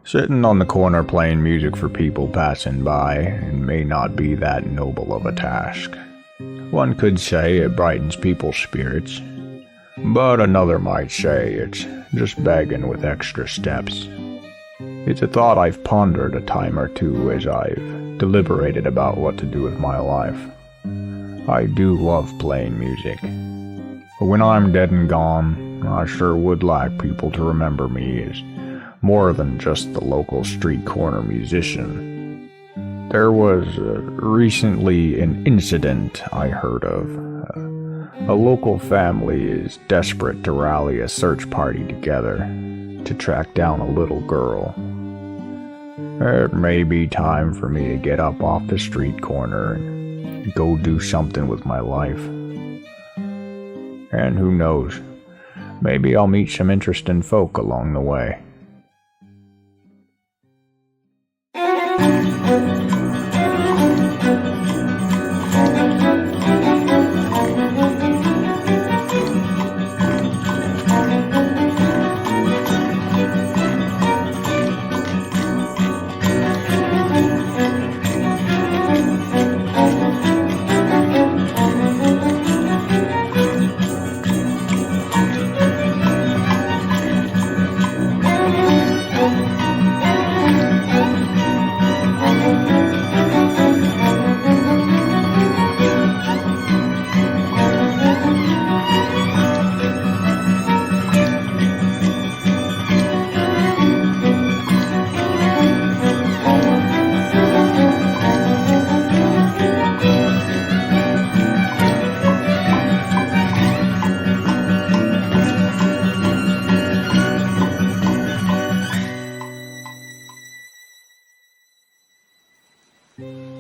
Sitting on the corner playing music for people passing by, it may not be that noble of a task. One could say it brightens people's spirits, but another might say it's just begging with extra steps. It's a thought I've pondered a time or two as I've deliberated about what to do with my life. I do love playing music, but when I'm dead and gone, I sure would like people to remember me as more than just the local street corner musician. There was recently an incident I heard of. A local family is desperate to rally a search party together to track down a little girl. It may be time for me to get up off the street corner and go do something with my life. And who knows, maybe I'll meet some interesting folk along the way.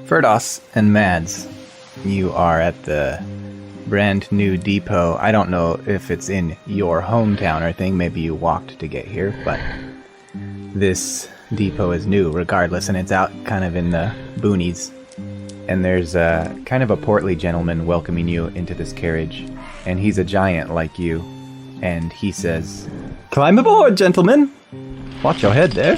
Ferdos and Mads, you are at the brand new depot. I don't know if it's in your hometown or thing. Maybe you walked to get here, but this depot is new regardless, and it's out kind of in the boonies. And there's a kind of a portly gentleman welcoming you into this carriage, and he's a giant like you. And he says, "Climb aboard, gentlemen. Watch your head there.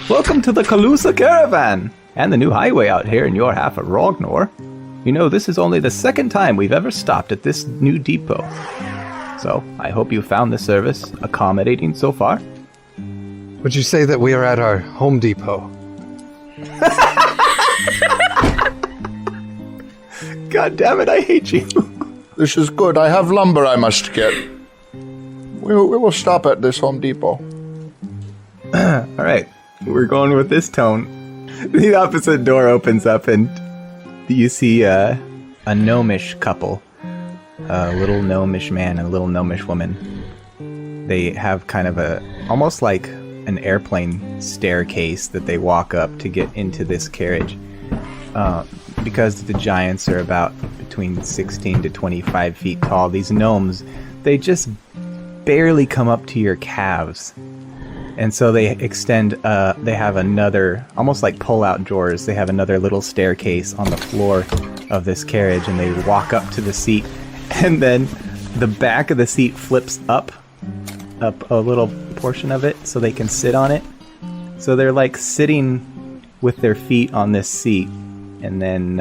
Welcome to the Calusa Caravan, and the new highway out here in your half of Rognor. You know, this is only the second time we've ever stopped at this new depot. So, I hope you found the service accommodating so far." Would you say that we are at our home depot? God damn it, I hate you. This is good. I have lumber I must get. We will stop at this Home Depot. Alright, we're going with this tone. The opposite door opens up and you see a gnomish couple. A little gnomish man and a little gnomish woman. They have kind of almost like an airplane staircase that they walk up to get into this carriage. Because the giants are about between 16 to 25 feet tall, these gnomes, they just barely come up to your calves. And so they extend, they have another, almost like pull-out drawers, they have another little staircase on the floor of this carriage, and they walk up to the seat, and then the back of the seat flips up a little portion of it so they can sit on it. So they're like sitting with their feet on this seat, and then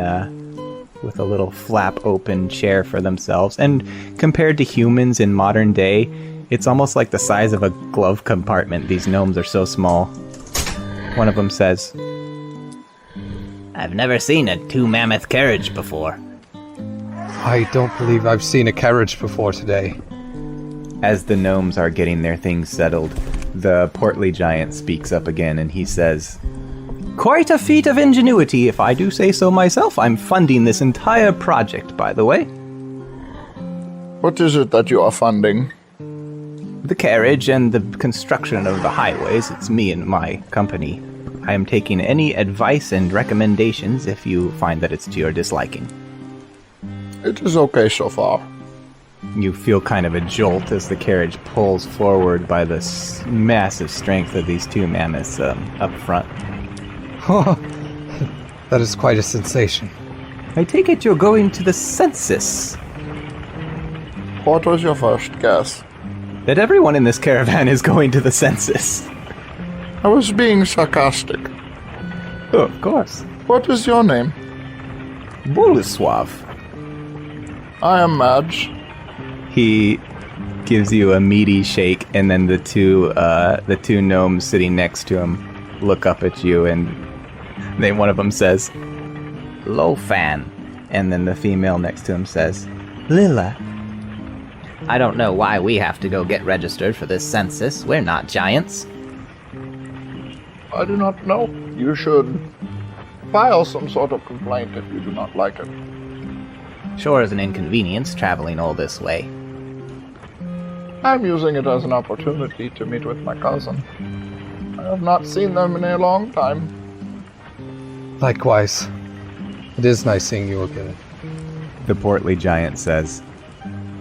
with a little flap open chair for themselves. And compared to humans in modern day, it's almost like the size of a glove compartment. These gnomes are so small. One of them says, "I've never seen a two-mammoth carriage before." I don't believe I've seen a carriage before today. As the gnomes are getting their things settled, the portly giant speaks up again and he says, "Quite a feat of ingenuity, if I do say so myself. I'm funding this entire project, by the way." What is it that you are funding? "The carriage and the construction of the highways. It's me and my company. I am taking any advice and recommendations if you find that it's to your disliking." It is okay so far. You feel kind of a jolt as the carriage pulls forward by the massive strength of these two mammoths up front. That is quite a sensation. "I take it you're going to the census." What was your first guess? that everyone in this caravan is going to the census. I was being sarcastic. Oh, of course. What is your name? Boleslav. I am Madge. He gives you a meaty shake, and then the two gnomes sitting next to him look up at you, and then one of them says, Lofan. And then the female next to him says, Lila. I don't know why we have to go get registered for this census. We're not giants. I do not know. You should file some sort of complaint if you do not like it. Sure is an inconvenience traveling all this way. I'm using it as an opportunity to meet with my cousin. I have not seen them in a long time. Likewise. It is nice seeing you again. The portly giant says,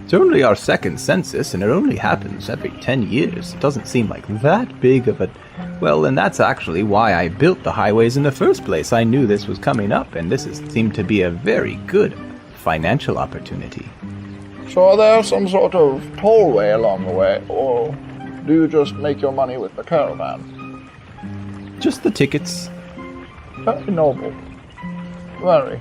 It's only our second census, and it only happens every 10 years. It doesn't seem like that big of a... Well, and that's actually why I built the highways in the first place. I knew this was coming up, and seemed to be a very good financial opportunity. So are there some sort of tollway along the way, or do you just make your money with the caravan? Just the tickets. Very noble. Very.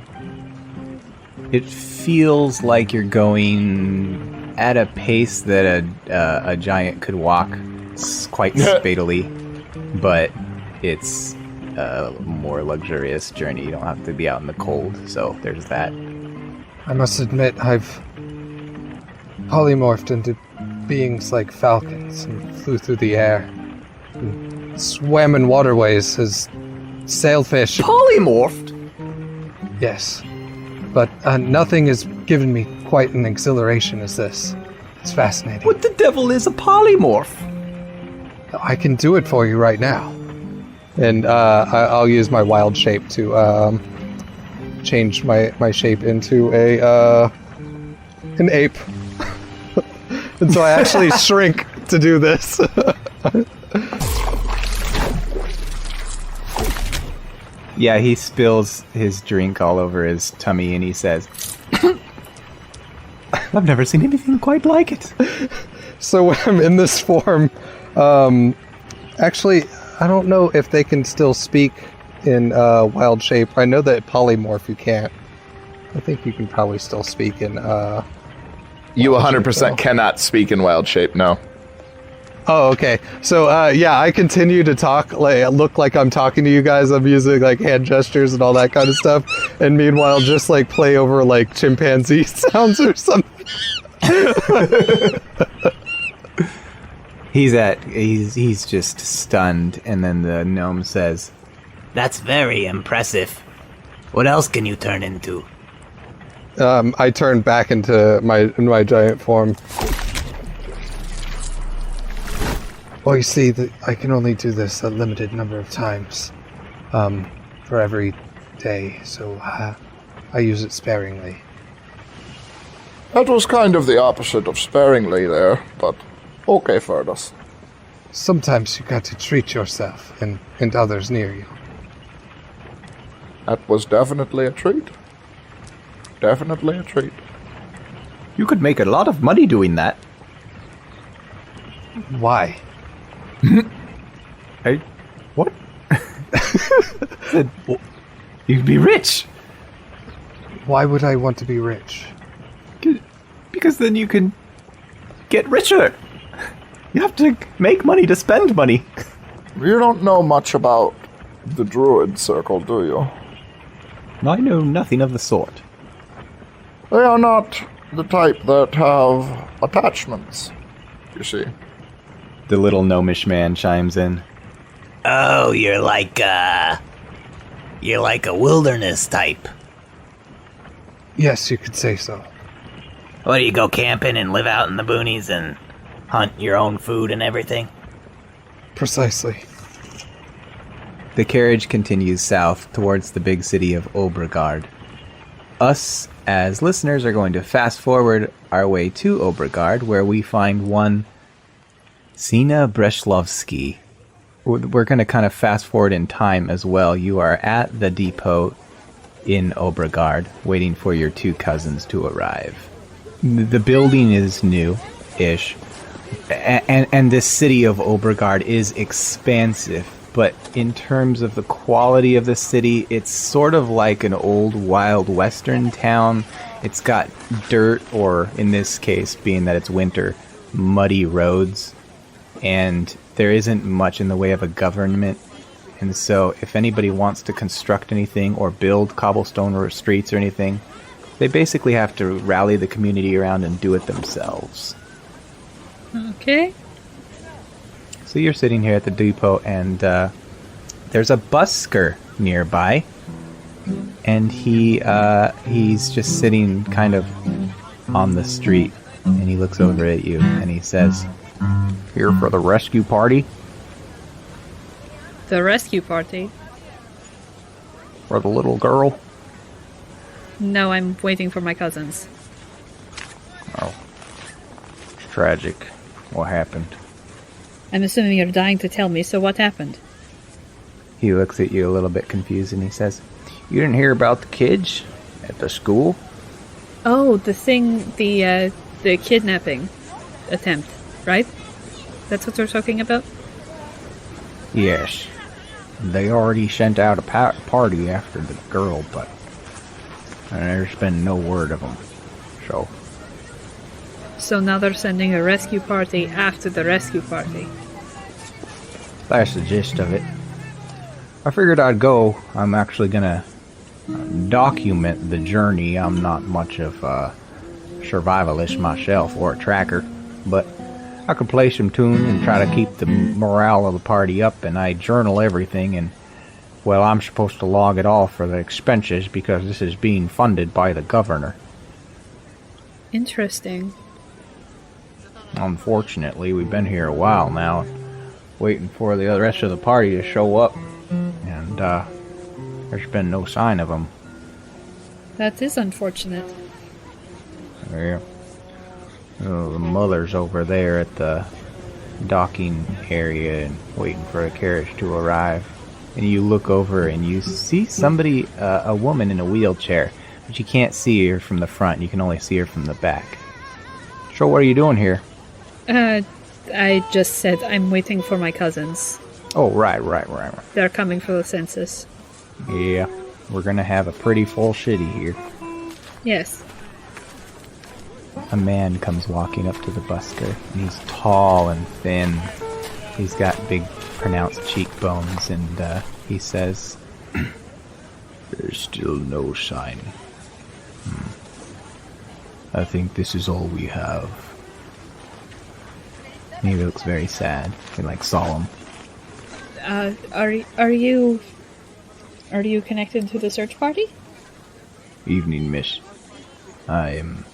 It feels like you're going at a pace that a giant could walk quite speedily, but it's a more luxurious journey. You don't have to be out in the cold, so there's that. I must admit, I've polymorphed into beings like falcons and flew through the air and swam in waterways as sailfish. Polymorphed? Yes, but nothing has given me quite an exhilaration as this. It's fascinating. What the devil is a polymorph? I can do it for you right now. And I'll use my wild shape to change my shape into an ape. And so I actually shrink to do this. Yeah, he spills his drink all over his tummy and he says, I've never seen anything quite like it. So when I'm in this form, actually, I don't know if they can still speak in wild shape. I know that polymorph you can't. I think you can probably still speak in You 100% cannot speak in wild shape, no. Oh, okay. So, yeah, I continue to talk, look like I'm talking to you guys. I'm using, hand gestures and all that kind of stuff. And meanwhile, just, play over, chimpanzee sounds or something. He's just stunned, and then the gnome says, That's very impressive. What else can you turn into? I turn back into my giant form. Well, you see, I can only do this a limited number of times for every day, so I use it sparingly. That was kind of the opposite of sparingly there, but okay, Fergus. Sometimes you got to treat yourself and others near you. That was definitely a treat. Definitely a treat. You could make a lot of money doing that. Why? Hey, what? You'd be rich. Why would I want to be rich? Because then you can get richer. You have to make money to spend money. You don't know much about the druid circle, do you? I know nothing of the sort. They are not the type that have attachments, you see. The little gnomish man chimes in. Oh, you're like a wilderness type. Yes, you could say so. What, do you go camping and live out in the boonies and hunt your own food and everything? Precisely. The carriage continues south towards the big city of Obregard. Us, as listeners, are going to fast forward our way to Obregard, where we find one Sina Breshlovsky. We're going to kind of fast forward in time as well. You are at the depot in Obregard, waiting for your two cousins to arrive. The building is new-ish, And this city of Obergard is expansive, but in terms of the quality of the city, it's sort of like an old wild western town. It's got dirt, or in this case, being that it's winter, muddy roads, and there isn't much in the way of a government. And so if anybody wants to construct anything or build cobblestone or streets or anything, they basically have to rally the community around and do it themselves. Okay. So you're sitting here at the depot, and there's a busker nearby, and he's just sitting kind of on the street, and he looks over at you, and he says, Here for the rescue party? The rescue party? For the little girl? No, I'm waiting for my cousins. Oh. It's tragic. What happened? I'm assuming you're dying to tell me, so what happened? he looks at you a little bit confused, and he says, You didn't hear about the kids at the school? Oh, the thing, the kidnapping attempt, right? That's what we're talking about? Yes. They already sent out a party after the girl, but there's been no word of them. So now they're sending a rescue party after the rescue party. That's the gist of it. I figured I'd go. I'm actually gonna document the journey. I'm not much of a survivalist myself or a tracker, but I could play some tune and try to keep the morale of the party up, and I journal everything, and, well, I'm supposed to log it all for the expenses because this is being funded by the governor. Interesting. Unfortunately, we've been here a while now, waiting for the rest of the party to show up, and there's been no sign of them. That is unfortunate. Yeah. Oh, the mother's over there at the docking area and waiting for a carriage to arrive. And you look over and you see somebody, a woman in a wheelchair, but you can't see her from the front. You can only see her from the back. So what are you doing here? I just said I'm waiting for my cousins. Oh, right. They're coming for the census. Yeah, we're gonna have a pretty full city here. Yes. a man comes walking up to the busker, and he's tall and thin. He's got big, pronounced cheekbones, and he says, There's still no sign. I think this is all we have. and he looks very sad and, like, solemn. Are you connected to the search party? Evening, miss. I am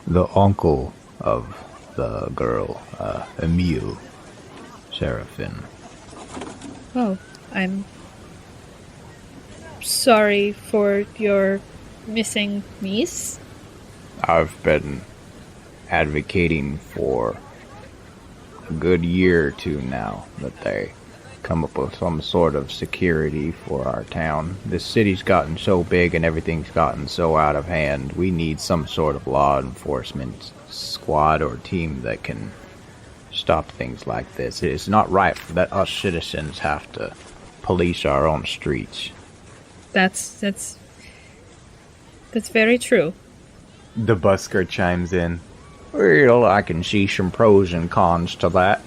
the uncle of the girl, Emile Seraphin. Oh, I'm sorry for your missing niece. I've been advocating for a good year or two now that they come up with some sort of security for our town. This city's gotten so big and everything's gotten so out of hand. We need some sort of law enforcement squad or team that can stop things like this. It's not right that us citizens have to police our own streets. That's very true. The busker chimes in. Well, I can see some pros and cons to that.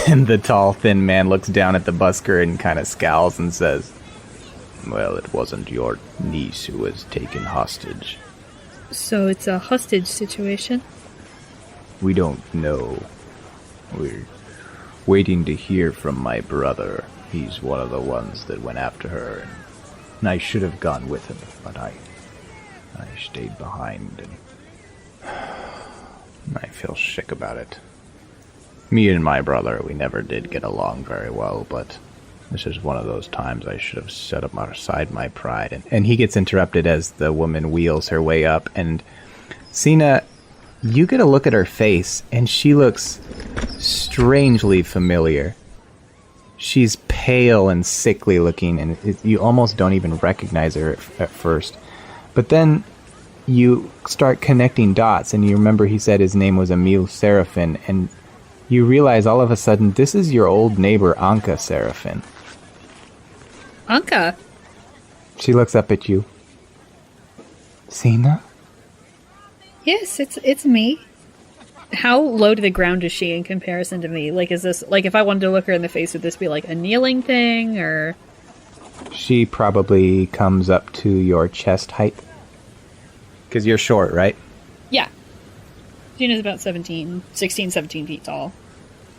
And the tall, thin man looks down at the busker and kind of scowls and says, Well, it wasn't your niece who was taken hostage. So it's a hostage situation? We don't know. We're waiting to hear from my brother. He's one of the ones that went after her, and I should have gone with him, but I stayed behind, and I feel sick about it. Me and my brother, we never did get along very well, but this is one of those times I should have set aside my pride. and he gets interrupted as the woman wheels her way up, and Cena, you get a look at her face, and she looks strangely familiar. She's pale and sickly looking, and you almost don't even recognize her at first. But then you start connecting dots, and you remember he said his name was Emil Seraphin, and you realize all of a sudden this is your old neighbor Anka Seraphin. Anka? She looks up at you. Sina? Yes, it's me. How low to the ground is she in comparison to me? Like, is this, like, if I wanted to look her in the face, would this be like a kneeling thing, or? She probably comes up to your chest height. Because you're short, right? Yeah. Gina's about 16, 17 feet tall.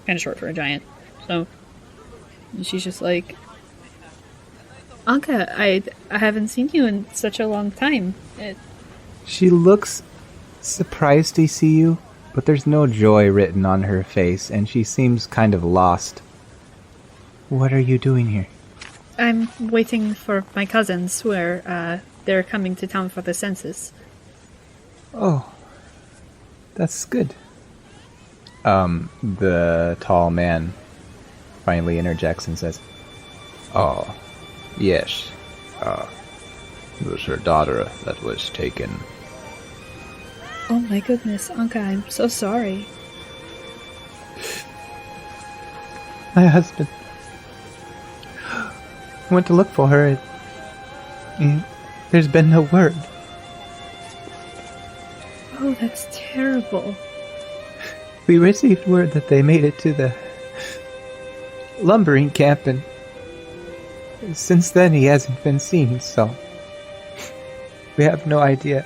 Kind of short for a giant. So, and she's just like, Anka, I haven't seen you in such a long time. She looks surprised to see you, but there's no joy written on her face, and she seems kind of lost. What are you doing here? I'm waiting for my cousins, where they're coming to town for the census. Oh, that's good. The tall man finally interjects and says, "Oh, yes. It was her daughter that was taken." Oh my goodness, Anka, I'm so sorry. My husband went to look for her, and there's been no word. Oh, that's terrible. We received word that they made it to the lumbering camp, and since then he hasn't been seen, so we have no idea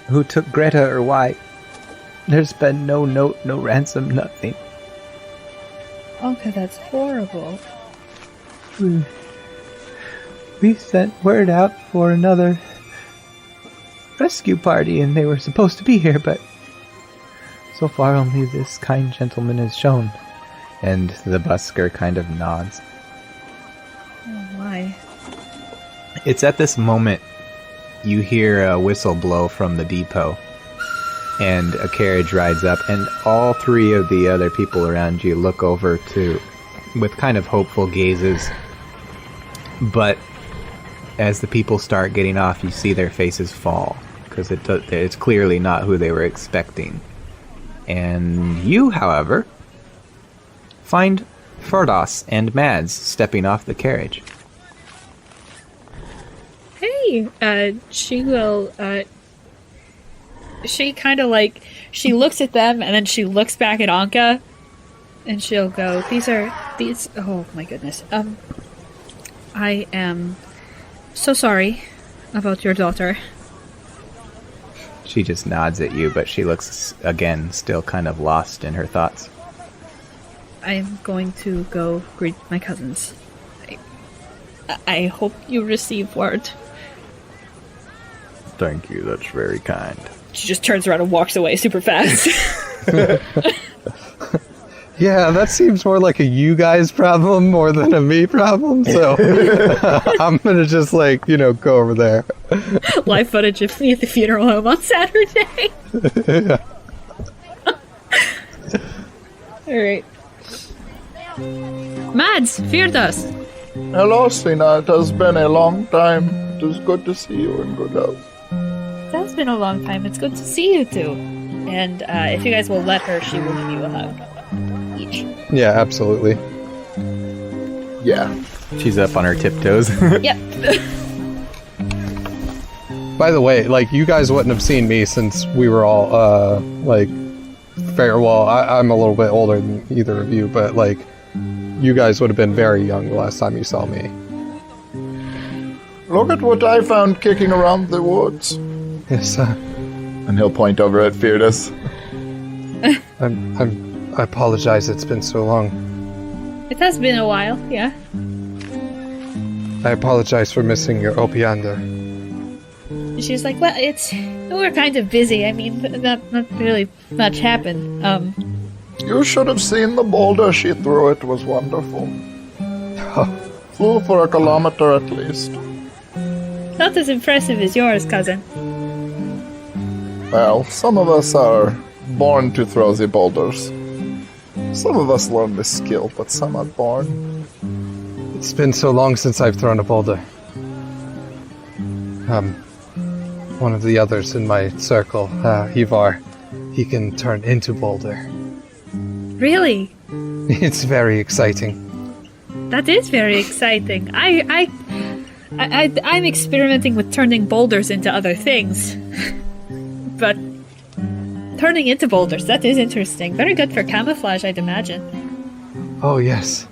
who took Greta or why. There's been no note, no ransom, nothing. Anka, that's horrible. We sent word out for another rescue party, and they were supposed to be here, but so far only this kind gentleman has shown. And the busker kind of nods. Oh my. It's at this moment you hear a whistle blow from the depot, and a carriage rides up, and all three of the other people around you look over with kind of hopeful gazes. But as the people start getting off, you see their faces fall, because it's clearly not who they were expecting. And you, however, find Ferdos and Mads stepping off the carriage. Hey, she will, she kind of like, she looks at them and then she looks back at Anka and she'll go, these, oh my goodness. I am so sorry about your daughter. She just nods at you, but she looks, again, still kind of lost in her thoughts. I'm going to go greet my cousins. I hope you receive word. Thank you, that's very kind. She just turns around and walks away super fast. Yeah, that seems more like a you guys problem more than a me problem, so I'm gonna just, go over there. Live footage of me at the funeral home on Saturday. Alright. Mads, Firdas. Hello, Sina. It has been a long time. It is good to see you in good health. It has been a long time. It's good to see you too. And if you guys will let her, she will give you a hug. Each. Yeah, absolutely. Yeah. She's up on her tiptoes. Yep. By the way, you guys wouldn't have seen me since we were all, I'm a little bit older than either of you, but, you guys would have been very young the last time you saw me. Look at what I found kicking around the woods. Yes, And he'll point over at Firdas. I apologize, it's been so long. It has been a while, yeah. I apologize for missing your Opiander. She's like, well, we're kind of busy. I mean, not really much happened. You should have seen the boulder she threw. It was wonderful. Flew for 1 kilometer at least. Not as impressive as yours, cousin. Well, some of us are born to throw the boulders. Some of us learn the skill, but some are born. It's been so long since I've thrown a boulder. one of the others in my circle, Ivar, he can turn into Boulder. Really? It's very exciting. That is very exciting. I'm experimenting with turning boulders into other things. But turning into boulders, that is interesting. Very good for camouflage, I'd imagine. Oh, yes.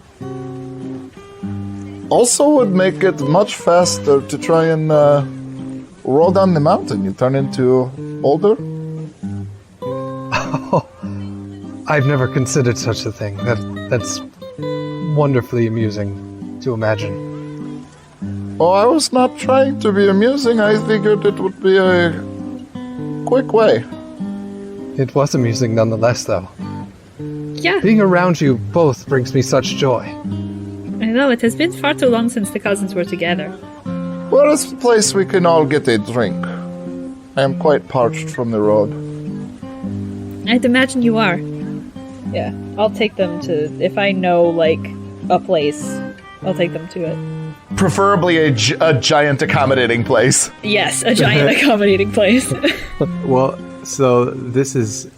Also would make it much faster to try and roll down the mountain. You turn into Boulder? Oh, I've never considered such a thing. That's wonderfully amusing to imagine. Oh, I was not trying to be amusing. I figured it would be a quick way. It was amusing nonetheless, though. Yeah, Being around you both brings me such joy. I know. It has been far too long since the cousins were together. Where is the place we can all get a drink? I am quite parched from the road. I'd imagine you are. Yeah, I'll take them to... If I know, like, a place, I'll take them to it. Preferably a giant accommodating place. Yes, a giant accommodating place. Well, so this is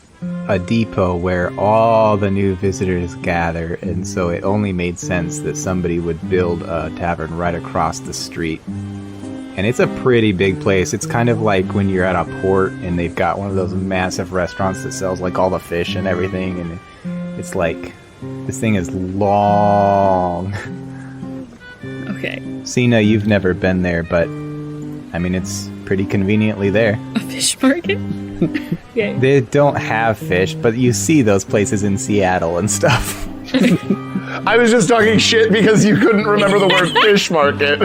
a depot where all the new visitors gather, and so it only made sense that somebody would build a tavern right across the street. And it's a pretty big place. It's kind of like when you're at a port and they've got one of those massive restaurants that sells like all the fish and everything, and it's like, this thing is long. Okay. Cena, you've never been there, but I mean, it's pretty conveniently there. A fish market? Okay. They don't have fish, but you see those places in Seattle and stuff. I was just talking shit because you couldn't remember the word fish market.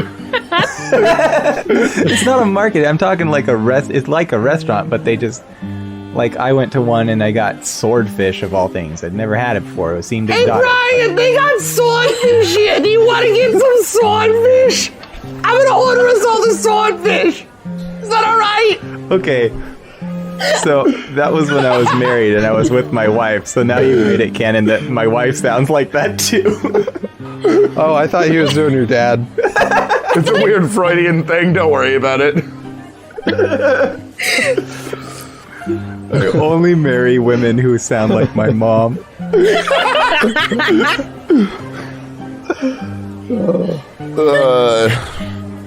It's not a market. I'm talking like it's like a restaurant, but they just, like, I went to one and I got swordfish of all things. I'd never had it before. It seemed exotic. Brian, they got swordfish here. Do you want to get some swordfish? I'm gonna order us all the swordfish. Is that all right? Okay. So that was when I was married and I was with my wife. So now you made it canon that my wife sounds like that too. Oh, I thought he was doing your dad. It's a weird Freudian thing. Don't worry about it. I only marry women who sound like my mom.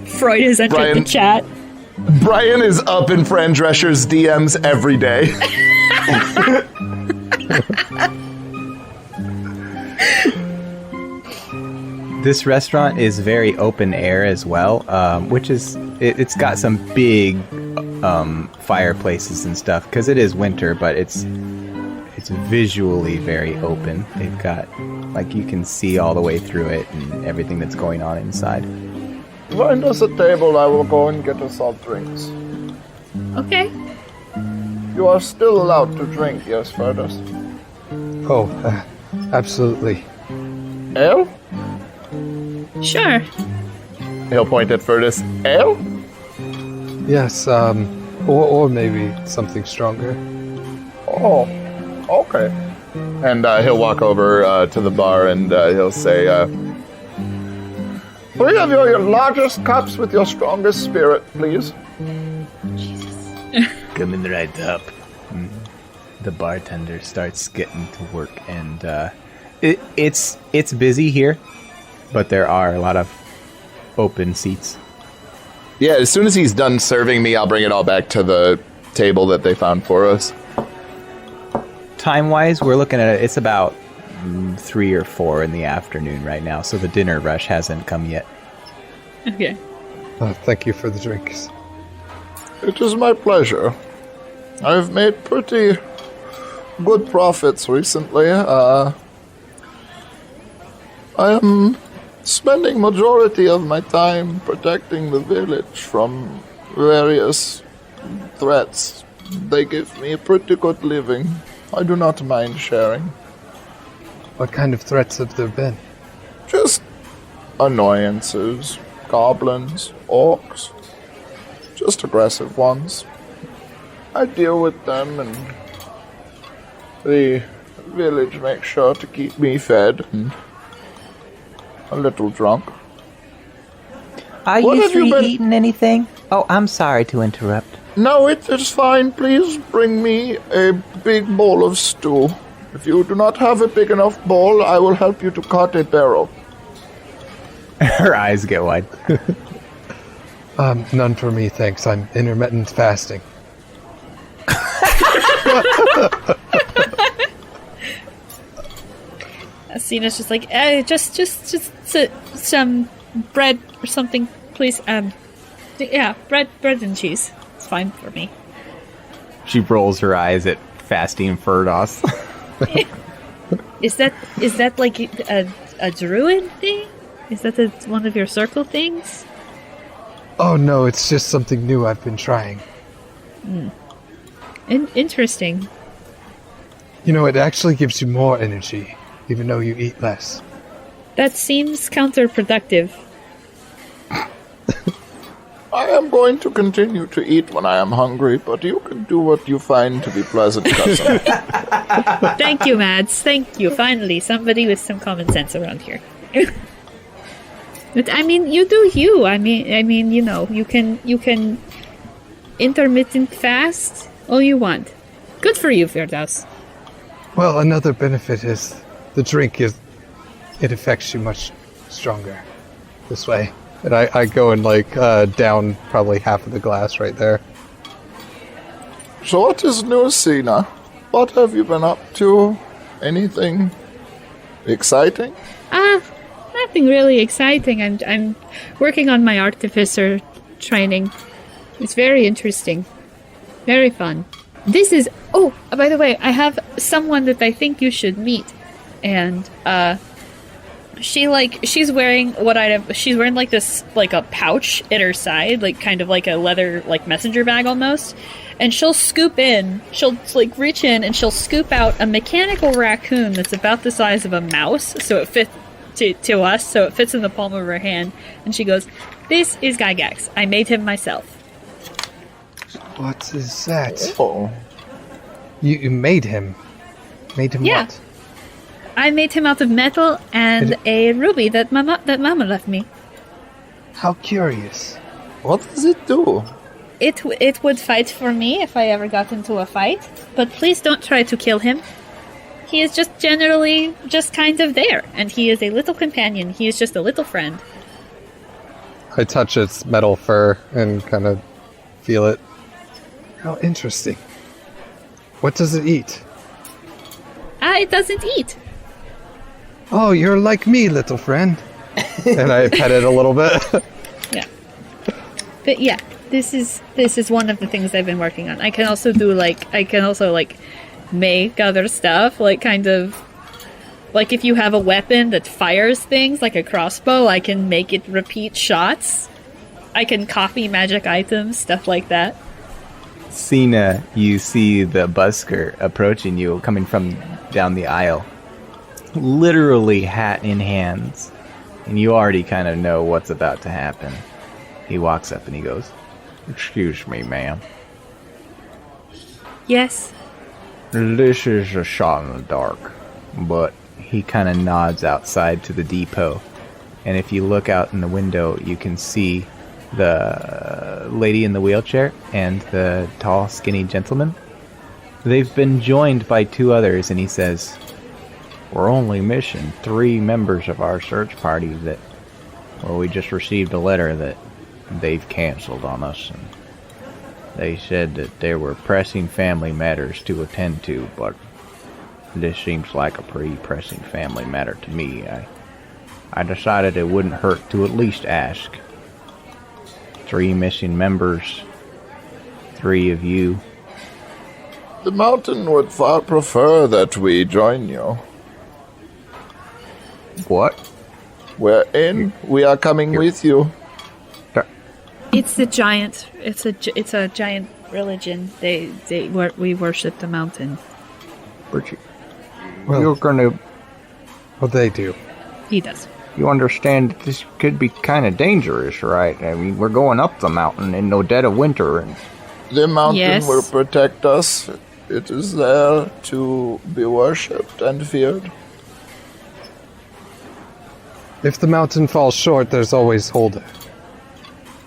Freud has entered Brian. the chat. Brian is up in Fran Drescher's DMs every day. This restaurant is very open air as well, which is, it's got some big fireplaces and stuff, because it is winter, but it's visually very open. They've got, like, you can see all the way through it and everything that's going on inside. Find us a table, I will go and get us all drinks. Okay. You are still allowed to drink, yes, Fergus? Oh, absolutely. Ale? Sure. He'll point at Furtus. Ale? Yes, or maybe something stronger. Oh, okay. And he'll walk over to the bar and he'll say, 3 of your largest cups with your strongest spirit, please. Coming right up. The bartender starts getting to work, and it's busy here, but there are a lot of open seats. yeah, as soon as he's done serving me, I'll bring it all back to the table that they found for us. Time-wise, we're looking at it's about 3 or 4 in the afternoon right now, so the dinner rush hasn't come yet. Okay. Thank you for the drinks. It is my pleasure. I've made pretty good profits recently. I am spending majority of my time protecting the village from various threats. They give me a pretty good living. I do not mind sharing. What kind of threats have there been? Just annoyances, goblins, orcs, just aggressive ones. I deal with them, and the village makes sure to keep me fed and a little drunk. Are What you have you three been- eating anything? Oh, I'm sorry to interrupt. No, it's fine. Please bring me a big bowl of stew. If you do not have a big enough bowl, I will help you to cut a barrel. Her eyes get wide. None for me, thanks. I'm intermittent fasting. Cena's just like, just some bread or something, please. Yeah, bread and cheese. It's fine for me. She rolls her eyes at fasting Ferdos. Is that like a druid thing? Is that one of your circle things? Oh no, it's just something new I've been trying. Interesting. You know, it actually gives you more energy, even though you eat less. That seems counterproductive. I am going to continue to eat when I am hungry, but you can do what you find to be pleasant, cousin. Thank you, Mads. Thank you. Finally, somebody with some common sense around here. But I mean, you do you. I mean, you know, you can intermittent fast all you want. Good for you, Firdaus. Well, another benefit is the drink it affects you much stronger this way. And I go and down probably half of the glass right there. So what is new, Cena? What have you been up to? Anything exciting? Nothing really exciting. I'm working on my artificer training. It's very interesting. Very fun. This is... Oh, by the way, I have someone that I think you should meet. And, she's wearing she's wearing this, a pouch at her side, kind of like a leather, messenger bag almost. And she'll reach in and she'll scoop out a mechanical raccoon that's about the size of a mouse, so it fits to us, so it fits in the palm of her hand. And she goes, "This is Gygax. I made him myself." What is that? Oh. You made him? Made him Yeah. what? I made him out of metal and a ruby that Mama left me. How curious. What does it do? It would fight for me if I ever got into a fight, but please don't try to kill him. He is just generally just kind of there, and he is a little companion. He is just a little friend. I touch its metal fur and kind of feel it. How interesting. What does it eat? It doesn't eat. Oh, you're like me, little friend. And I pet it a little bit. Yeah. But yeah, this is one of the things I've been working on. I can also do make other stuff, if you have a weapon that fires things like a crossbow, I can make it repeat shots. I can copy magic items, stuff like that. Cena, you see the busker approaching you, coming from down the aisle. Literally hat in hands. And you already kind of know what's about to happen. He walks up and he goes, "Excuse me, ma'am. Yes. This is a shot in the dark, but..." he kind of nods outside to the depot. And if you look out in the window, you can see the lady in the wheelchair and the tall, skinny gentleman. They've been joined by two others, and he says, "We're only missing 3 members of our search party that... Well, we just received a letter that they've canceled on us, and they said that there were pressing family matters to attend to, but this seems like a pretty pressing family matter to me. I decided it wouldn't hurt to at least ask. 3 missing members, 3 of you. The mountain would far prefer that we join you. What? We're in. We are coming with you. It's a giant giant religion. We worship the mountain. But Well, you're gonna... What they do. He does. You understand that this could be kind of dangerous, right? I mean, we're going up the mountain in the dead of winter, and... The mountain Yes. will protect us. It is there to be worshipped and feared. If the mountain falls short, there's always Holder.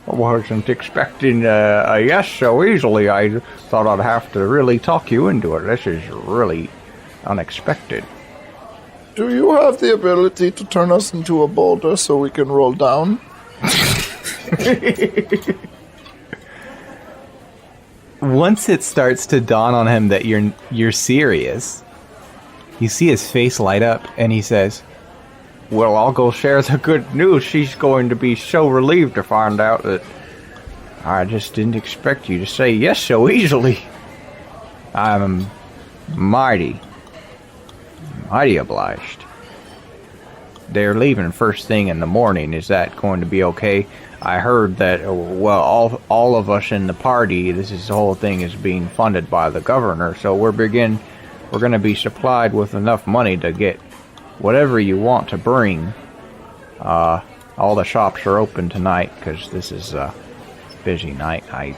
wasn't expecting a yes so easily. I thought I'd have to really talk you into it. This is really unexpected. Do you have the ability to turn us into a boulder so we can roll down? Once it starts to dawn on him that you're serious, you see his face light up, and he says, Well, I'll go share the good news. She's going to be so relieved to find out that I just didn't expect you to say yes so easily. I'm mighty obliged. They're leaving first thing in the morning. Is that going to be okay? I heard that, well, all of us in the party, this whole thing is being funded by the governor, so we're going to be supplied with enough money to get whatever you want to bring. All the shops are open tonight because this is a busy night. I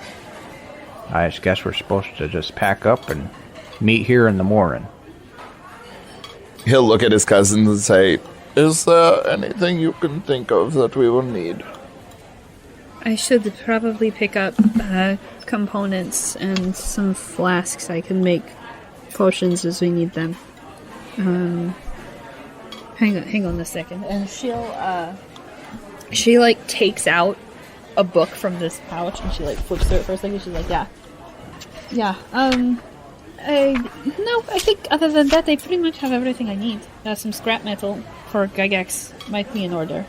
just guess we're supposed to just pack up and meet here in the morning. He'll look at his cousins and say, Is there anything you can think of that we will need? I should probably pick up components and some flasks. I can make potions as we need them. Hang on a second. And she like takes out a book from this pouch and she like flips through it for a second. She's like, yeah. I think other than that, they pretty much have everything I need. Some scrap metal for Gygax might be in order.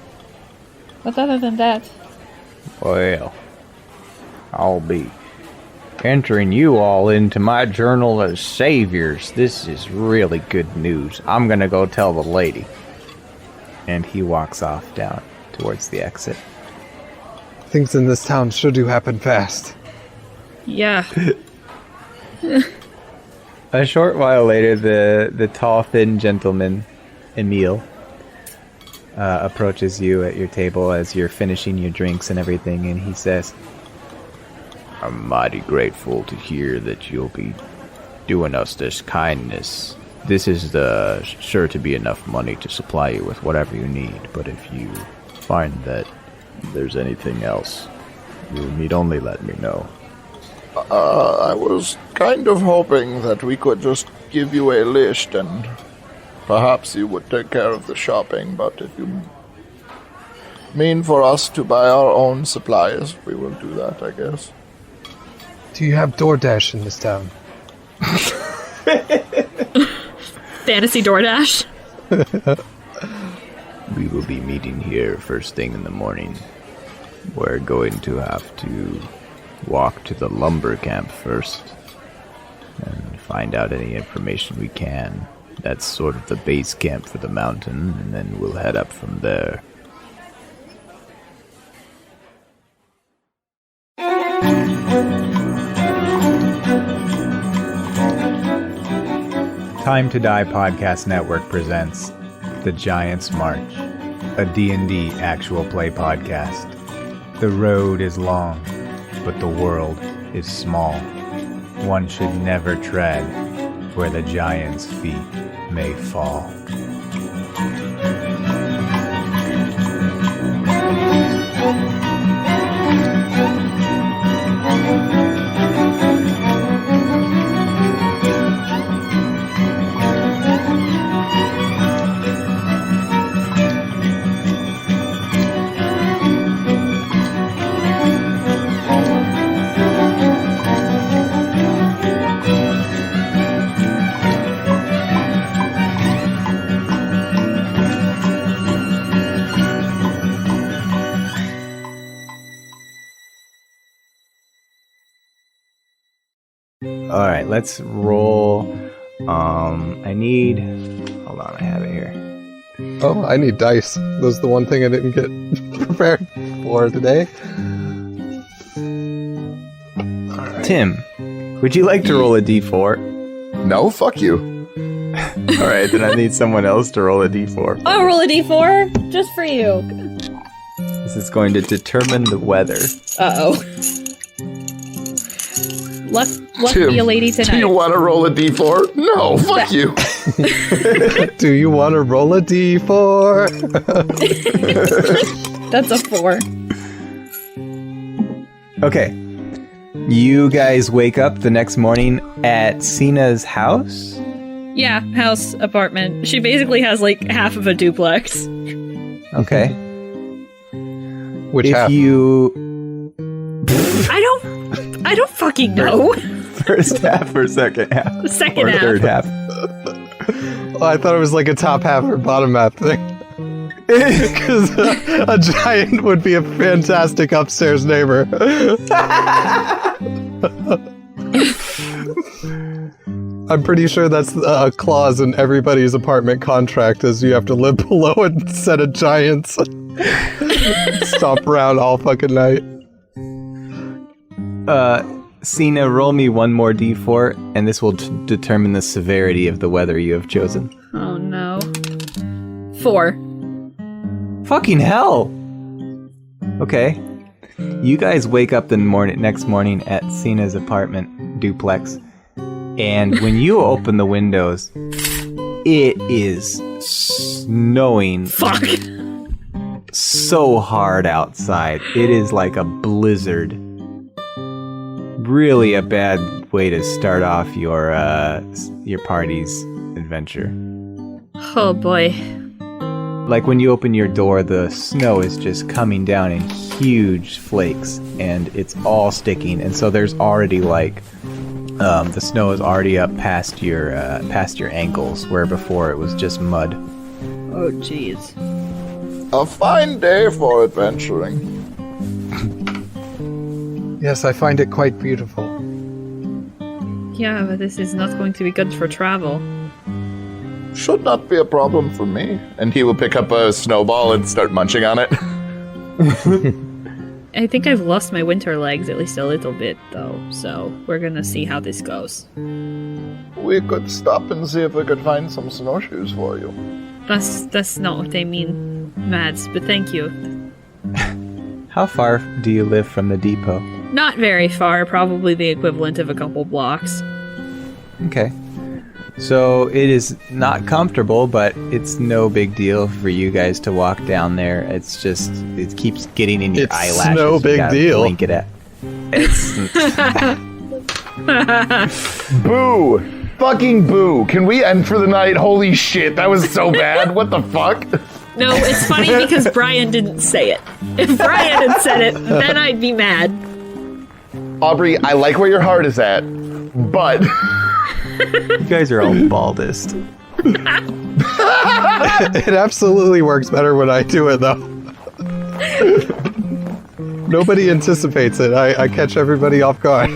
But other than that... Well, I'll be entering you all into my journal as saviors. This is really good news. I'm gonna go tell the lady. and he walks off down towards the exit. Things in this town sure do happen fast. Yeah. A short while later, the tall, thin gentleman, Emil, approaches you at your table as you're finishing your drinks and everything, and he says, I'm mighty grateful to hear that you'll be doing us this kindness. This is sure to be enough money to supply you with whatever you need, but if you find that there's anything else, you need only let me know. I was kind of hoping that we could just give you a list and perhaps you would take care of the shopping, but if you mean for us to buy our own supplies, we will do that, I guess. Do you have DoorDash in this town? Fantasy DoorDash? We will be meeting here first thing in the morning. We're going to have to walk to the lumber camp first and find out any information we can. That's sort of the base camp for the mountain, and then we'll head up from there. Time to Die Podcast Network presents The Giants March, a D&D actual play podcast. The road is long, but the world is small. One should never tread where the giant's feet may fall. Alright, let's roll. Hold on, I have it here. Oh, I need dice. That's the one thing I didn't get prepared for today. Tim, would you like to roll a d4? No, fuck you. Alright, then I need someone else to roll a d4. I'll roll a d4 just for you. This is going to determine the weather. Uh-oh. Let's Tim, be a lady tonight. do you want to roll a d4? No, fuck you. Do you want to roll a d4? That's a 4. Okay. You guys wake up the next morning at Cena's house? Yeah, house, apartment. She basically has like half of a duplex. Okay. Which If half? you... I don't fucking know. First half or second half? The second or half. third half? Oh, I thought it was like a top half or bottom half thing. Because a giant would be a fantastic upstairs neighbor. I'm pretty sure that's a clause in everybody's apartment contract, is you have to live below a set of giants. Stomp around all fucking night. Cena, roll me one more d4, and this will determine the severity of the weather you have chosen. Oh no. 4. Fucking hell! Okay. You guys wake up the next morning at Cena's apartment duplex, and when you open the windows, it is snowing Fuck. so hard outside. It is like a blizzard. Really a bad way to start off your party's adventure. Oh boy. Like when you open your door, the snow is just coming down in huge flakes, and it's all sticking. And so there's already like the snow is already up past your ankles, where before it was just mud. Oh jeez. A fine day for adventuring. Yes, I find it quite beautiful. Yeah, but this is not going to be good for travel. Should not be a problem for me. And he will pick up a snowball and start munching on it. I think I've lost my winter legs at least a little bit, though, so we're gonna see how this goes. We could stop and see if we could find some snowshoes for you. That's not what I mean, Mads, but thank you. How far do you live from the depot? Not very far, probably the equivalent of a couple blocks. Okay. So it is not comfortable, but it's no big deal for you guys to walk down there. It's just, it keeps getting in your It's eyelashes. no You big gotta deal. Blink it at. It's Boo! Fucking boo! Can we end for the night? Holy shit, that was so bad. What the fuck? No, it's funny because Brian didn't say it. If Brian had said it, then I'd be mad. Aubrey, I like where your heart is at, but... you guys are all baldest. It absolutely works better when I do it, though. Nobody anticipates it. I catch everybody off guard.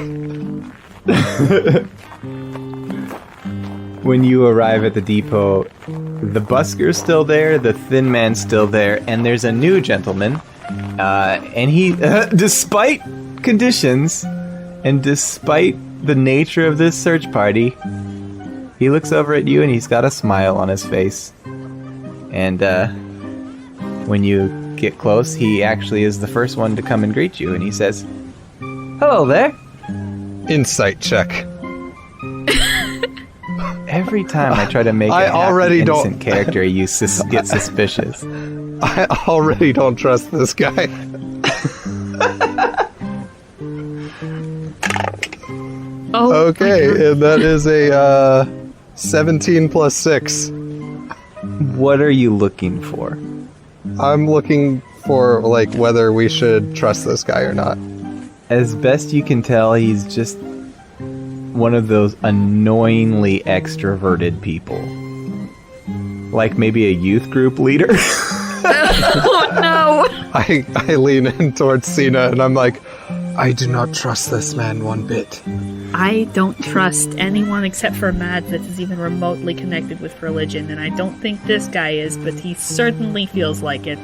When you arrive at the depot, the busker's still there, the thin man's still there, and there's a new gentleman. And he, despite conditions, and despite the nature of this search party, he looks over at you and he's got a smile on his face. And when you get close, he actually is the first one to come and greet you, and he says, "Hello there." Insight check. Every time I try to make I a already happy, don't- innocent character, you get suspicious. I already don't trust this guy. Oh, Okay, and that is a 17 plus 6. What are you looking for? I'm looking for, like, whether we should trust this guy or not. As best you can tell, he's just one of those annoyingly extroverted people. Like maybe a youth group leader. Oh no! I lean in towards Cena and I'm like, I do not trust this man one bit. I don't trust anyone except for Mads that is even remotely connected with religion, and I don't think this guy is, but he certainly feels like it.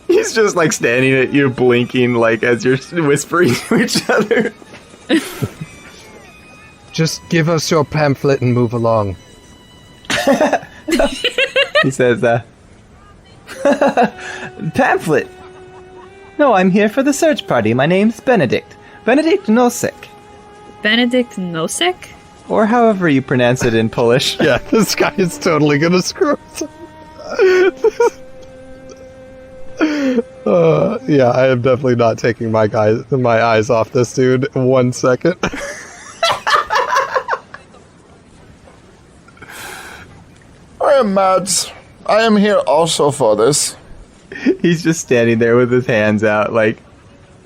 He's just like standing at you, blinking, like as you're whispering to each other. Just give us your pamphlet and move along. He says, "Pamphlet? No, I'm here for the search party. My name's Benedict. Benedict Nosek. Benedict Nosek? Or however you pronounce it in Polish." Yeah, this guy is totally gonna screw us. Yeah, I am definitely not taking my eyes off this dude 1 second. I am Mads. I am here also for this. He's just standing there with his hands out, like,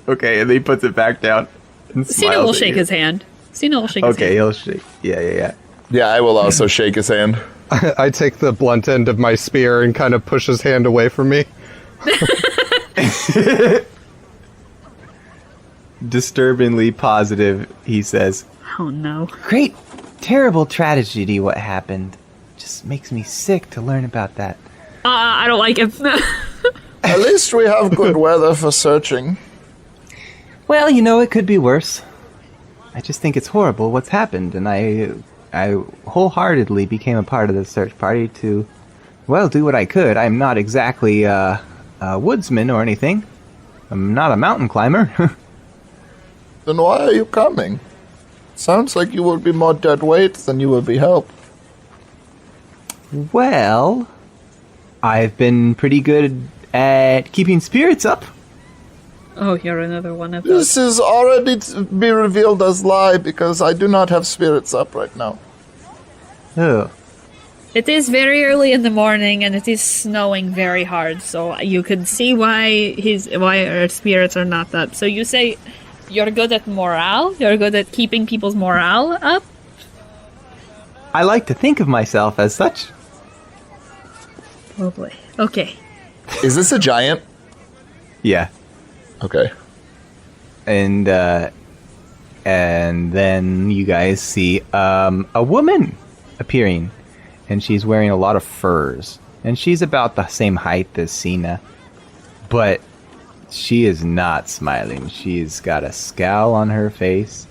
okay, and then he puts it back down and Cena smiles will at shake you. his hand. Cena will shake his Okay, hand. he'll shake. Yeah. Yeah, I will also shake his hand. I take the blunt end of my spear and kind of push his hand away from me. Disturbingly positive, he says. Oh no. Great, terrible tragedy what happened. Just makes me sick to learn about that. I don't like him. At least we have good weather for searching. Well, it could be worse. I just think it's horrible what's happened, and I wholeheartedly became a part of the search party to, well, do what I could. I'm not exactly a woodsman or anything. I'm not a mountain climber. Then why are you coming? Sounds like you will be more dead weight than you will be help. Well, I've been pretty good at keeping spirits up. Oh, you're another one of those. This is already to be revealed as lie because I do not have spirits up right now. Oh, It is very early in the morning, and it is snowing very hard, so you could see why our spirits are not up. So you say you're good at morale? You're good at keeping people's morale up? I like to think of myself as such. Oh boy. Okay. Is this a giant? Yeah. Okay. And then you guys see a woman appearing, and she's wearing a lot of furs, and she's about the same height as Cena, but she is not smiling. She's got a scowl on her face.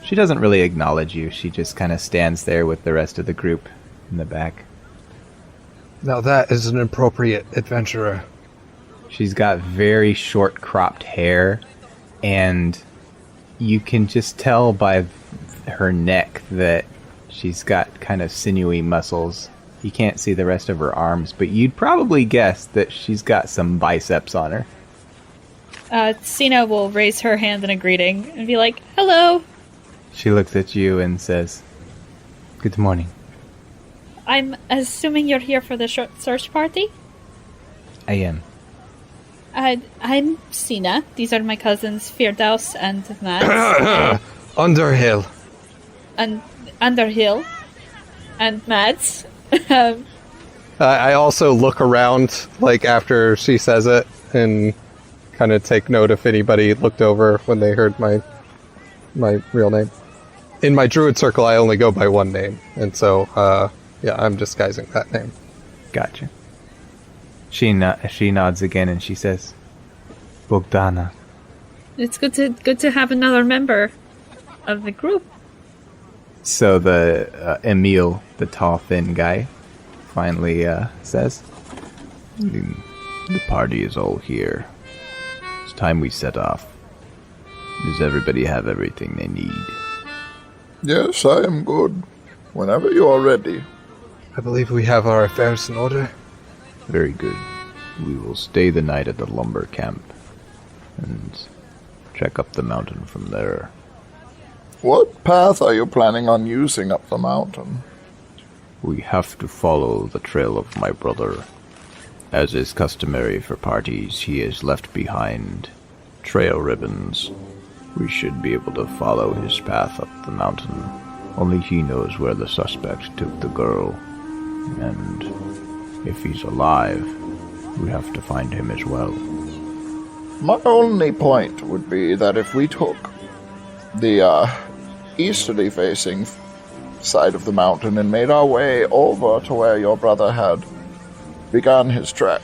She doesn't really acknowledge you. She just kind of stands there with the rest of the group in the back. Now that is an appropriate adventurer. She's got very short cropped hair, and you can just tell by her neck that she's got kind of sinewy muscles. You can't see the rest of her arms, but you'd probably guess that she's got some biceps on her. Cena will raise her hand in a greeting and be like, hello. She looks at you and says, "Good morning." I'm assuming you're here for the search party? I am. I'm Cena. These are my cousins, Firdaus and Mads. Underhill. And Underhill. And Mads. I also look around, like, after she says it, and kind of take note if anybody looked over when they heard my real name. In my druid circle, I only go by one name, and so, yeah, I'm disguising that name. Gotcha. She nods again and she says, "Bogdana." It's good to have another member of the group. So the Emil, the tall, thin guy, finally says, "The party is all here. It's time we set off. Does everybody have everything they need?" Yes, I am good. Whenever you are ready. I believe we have our affairs in order. Very good. We will stay the night at the lumber camp and trek up the mountain from there. What path are you planning on using up the mountain? We have to follow the trail of my brother. As is customary for parties, he has left behind trail ribbons. We should be able to follow his path up the mountain. Only he knows where the suspect took the girl. And if he's alive, we have to find him as well. My only point would be that if we took the easterly facing side of the mountain and made our way over to where your brother had begun his trek,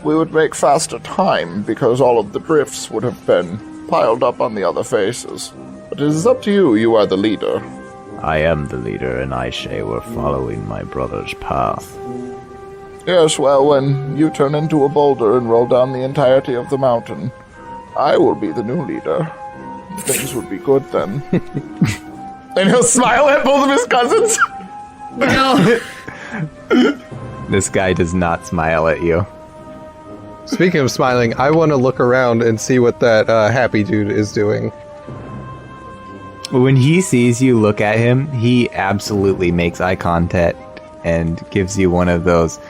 we would make faster time because all of the drifts would have been piled up on the other faces. But it is up to you. You are the leader. I am the leader, and I say we're following my brother's path. Yes, well, when you turn into a boulder and roll down the entirety of the mountain, I will be the new leader. Things would be good then. And he'll smile at both of his cousins. No. This guy does not smile at you. Speaking of smiling, I want to look around and see what that happy dude is doing. When he sees you look at him, he absolutely makes eye contact and gives you one of those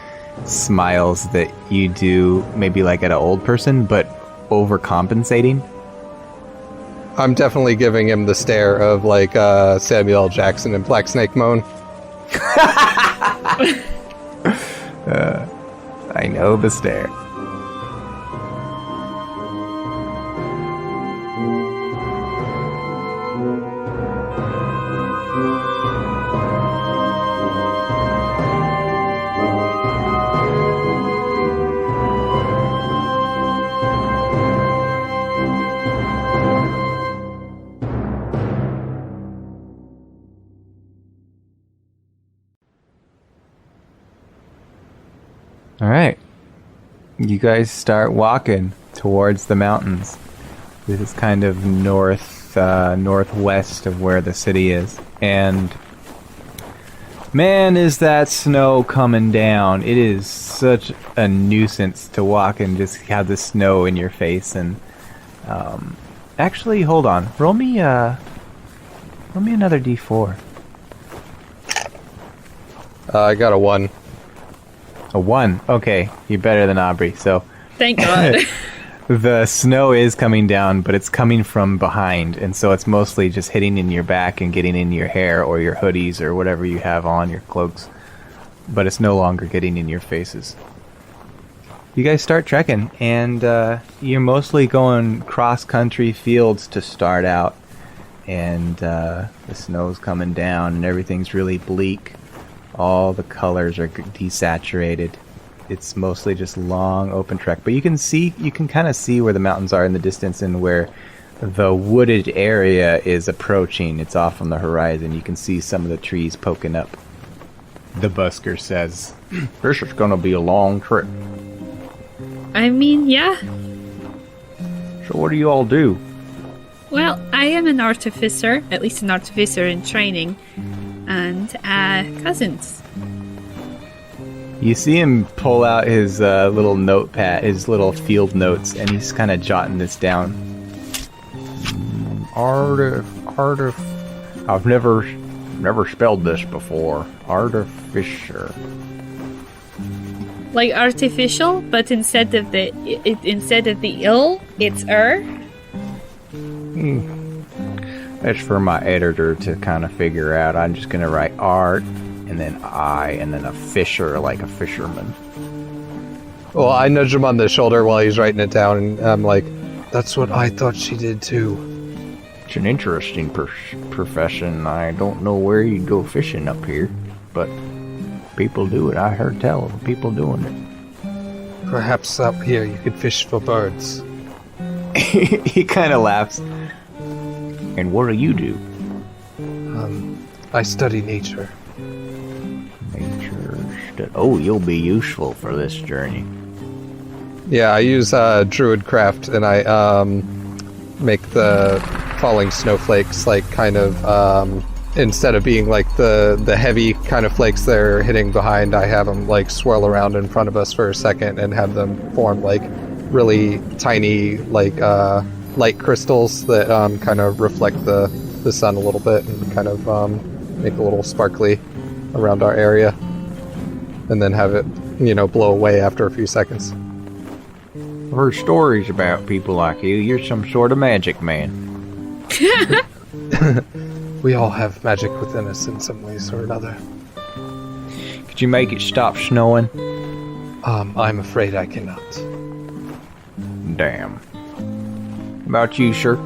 smiles that you do maybe like at an old person, but overcompensating. I'm definitely giving him the stare of like Samuel L. Jackson and Black Snake Moan. I know the stare. Alright. You guys start walking towards the mountains. This is kind of northwest of where the city is. And man, is that snow coming down. It is such a nuisance to walk and just have the snow in your face. And actually, hold on. Roll me another d4. I got a 1. A 1. Okay, you're better than Aubrey. So Thank God. the snow is coming down, but it's coming from behind, and so it's mostly just hitting in your back and getting in your hair or your hoodies or whatever you have on, your cloaks. But it's no longer getting in your faces. You guys start trekking, and you're mostly going cross-country fields to start out, and the snow's coming down, and everything's really bleak. All the colors are desaturated. It's mostly just long, open trek. But you can kind of see where the mountains are in the distance and where the wooded area is approaching. It's off on the horizon. You can see some of the trees poking up. The busker says, "This is going to be a long trip." I mean, yeah. So what do you all do? Well, I am an artificer, at least an artificer in training, and cousins. You see him pull out his little notepad, his little field notes, and he's kind of jotting this down. I've never spelled this before. Artificer. Like artificial, but instead of the ill, it's That's for my editor to kind of figure out. I'm just gonna write art, and then I, and then a fisher, like a fisherman. Well, I nudge him on the shoulder while he's writing it down, and I'm like, that's what I thought she did too. It's an interesting profession. I don't know where you'd go fishing up here, but people do it. I heard tell of people doing it. Perhaps up here you could fish for birds. He kind of laughs. And what do you do? I study nature. Oh, you'll be useful for this journey. Yeah, I use Druidcraft, and I make the falling snowflakes like kind of instead of being like the heavy kind of flakes they're hitting behind, I have them like swirl around in front of us for a second and have them form like really tiny like light crystals that kind of reflect the sun a little bit and kind of make a little sparkly around our area, and then have it, blow away after a few seconds. I've heard stories about people like you. You're some sort of magic man. We all have magic within us in some ways or another. Could you make it stop snowing? I'm afraid I cannot. Damn. About you, sir?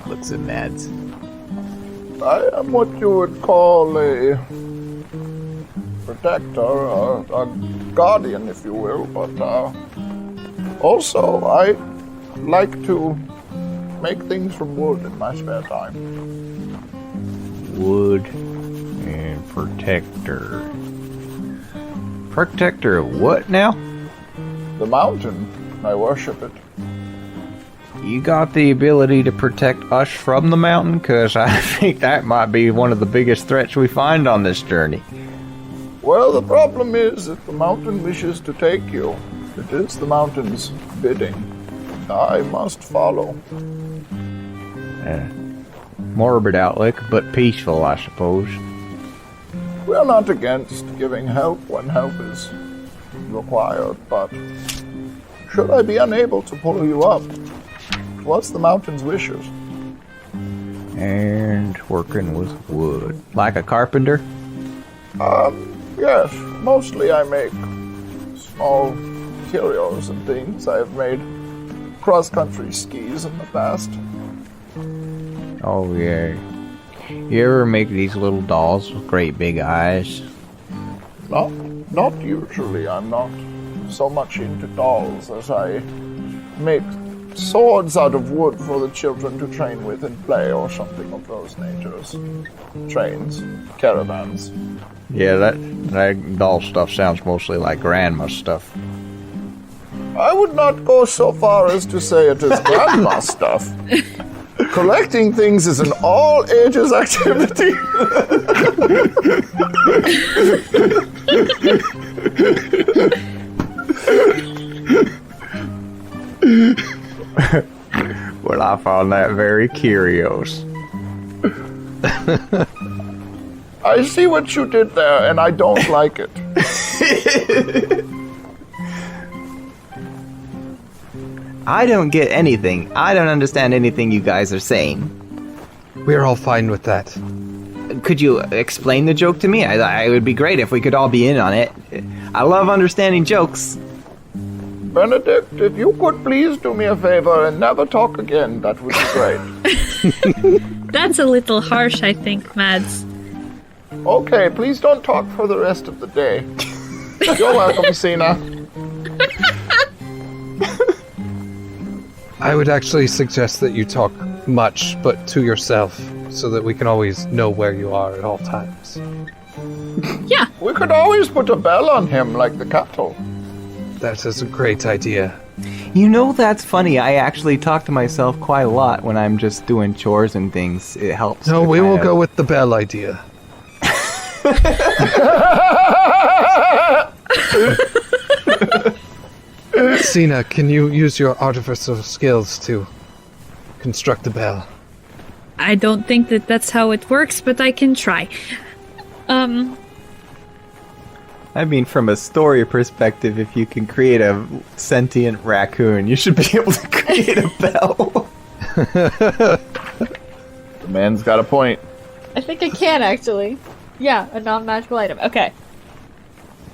Looks at Mads. I am what you would call a protector, a guardian, if you will, but also I like to make things from wood in my spare time. Wood and protector. Protector of what now? The mountain, I worship it. You got the ability to protect us from the mountain? Because I think that might be one of the biggest threats we find on this journey. Well, the problem is that the mountain wishes to take you. It is the mountain's bidding. I must follow. Morbid outlook, but peaceful, I suppose. We are not against giving help when help is required, but should I be unable to pull you up, what's the mountain's wishes? And working with wood. Like a carpenter? Yes, mostly I make small curios and things. I have made cross-country skis in the past. Oh, yeah. You ever make these little dolls with great big eyes? Not usually. I'm not so much into dolls as I make swords out of wood for the children to train with and play, or something of those natures. Trains, caravans. Yeah, that doll stuff sounds mostly like grandma's stuff. I would not go so far as to say it is grandma stuff. Collecting things is an all-ages activity. Well, I found that very curious. I see what you did there, and I don't like it. I don't get anything. I don't understand anything you guys are saying. We're all fine with that. Could you explain the joke to me? It would be great if we could all be in on it. I love understanding jokes. Benedict, if you could please do me a favor and never talk again, that would be great. That's a little harsh, I think, Mads. Okay, please don't talk for the rest of the day. You're welcome, Cena. I would actually suggest that you talk much, but to yourself, so that we can always know where you are at all times. Yeah. We could always put a bell on him like the cattle. That is a great idea. You know, that's funny. I actually talk to myself quite a lot when I'm just doing chores and things. It helps. No, we will go with the bell idea. Cena, can you use your artificial skills to construct the bell? I don't think that's how it works, but I can try. I mean, from a story perspective, if you can create a sentient raccoon, you should be able to create a bell. The man's got a point. I think I can, actually. Yeah, a non-magical item. Okay.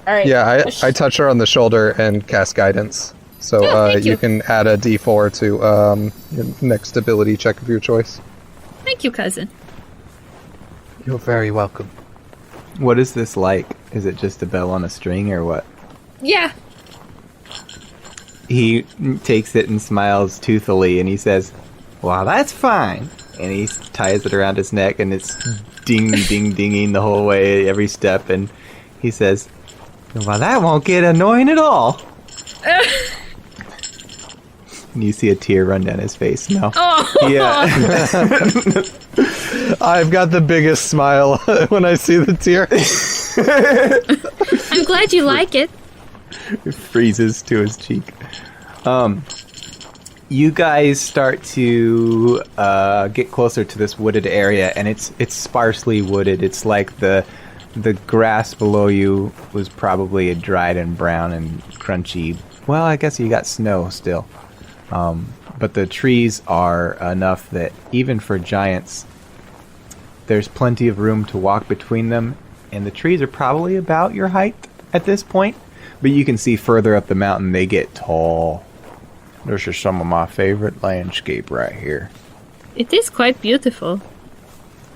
Alright. Yeah, I touch her on the shoulder and cast guidance. So thank you. you can add a d4 to your next ability check of your choice. Thank you, cousin. You're very welcome. What is this like? Is it just a bell on a string or what? Yeah. He takes it and smiles toothily and he says, "Well, that's fine." And he ties it around his neck and it's ding, ding, dinging the whole way, every step. And he says, "Well, that won't get annoying at all." And you see a tear run down his face. No. Oh. Yeah. I've got the biggest smile when I see the tear. I'm glad you like it. It freezes to his cheek. You guys start to get closer to this wooded area, and it's sparsely wooded. It's like the grass below you was probably dried and brown and crunchy. Well, I guess you got snow still. But the trees are enough that even for giants, there's plenty of room to walk between them, and the trees are probably about your height at this point. But you can see further up the mountain, they get tall. This is some of my favorite landscape right here. It is quite beautiful.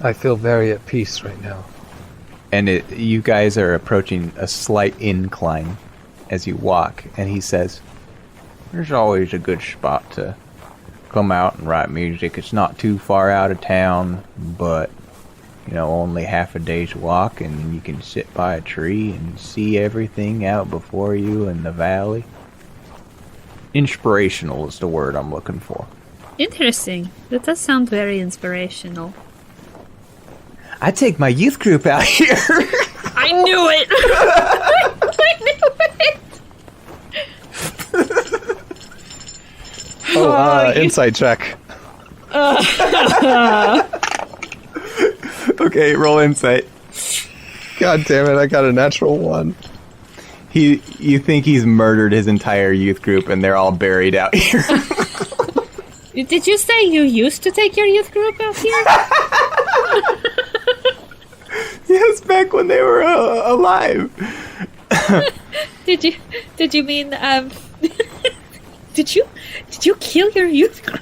I feel very at peace right now. And you guys are approaching a slight incline as you walk, and he says, "There's always a good spot to come out and write music. It's not too far out of town, but, only half a day's walk, and you can sit by a tree and see everything out before you in the valley." Inspirational is the word I'm looking for. Interesting. That does sound very inspirational. I take my youth group out here. I knew it! I knew it! insight check. Okay, roll insight. God damn it, I got a natural 1. You think he's murdered his entire youth group and they're all buried out here. Did you say you used to take your youth group out here? Yes, back when they were alive. Did you mean did you kill your youth group?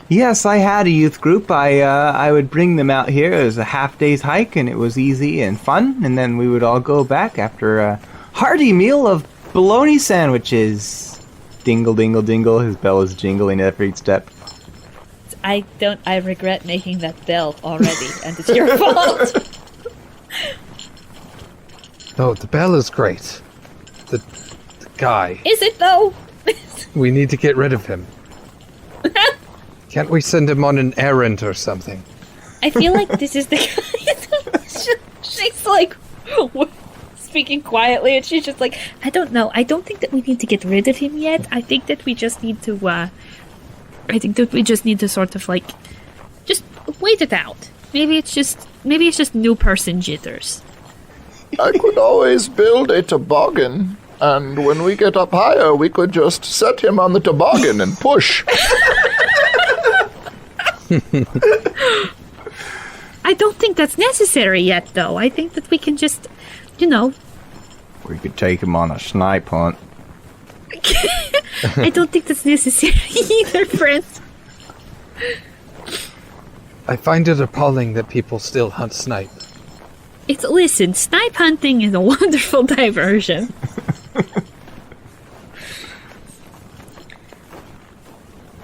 Yes, I had a youth group. I would bring them out here as a half-day's hike, and it was easy and fun. And then we would all go back after a hearty meal of bologna sandwiches. Dingle, dingle, dingle. His bell is jingling every step. I regret making that bell already, and it's your fault. No, the bell is great. The guy. Is it though? We need to get rid of him. Can't we send him on an errand or something? I feel like this is the guy. She's like speaking quietly, and she's just like, I don't know. I don't think that we need to get rid of him yet. I think that we just need to. Sort of like just wait it out. Maybe it's just new person jitters. I could always build a toboggan, and when we get up higher, we could just set him on the toboggan and push. I don't think that's necessary yet, though. I think that we can just, We could take him on a snipe hunt. I don't think that's necessary either, friends. I find it appalling that people still hunt snipe. Listen, snipe hunting is a wonderful diversion.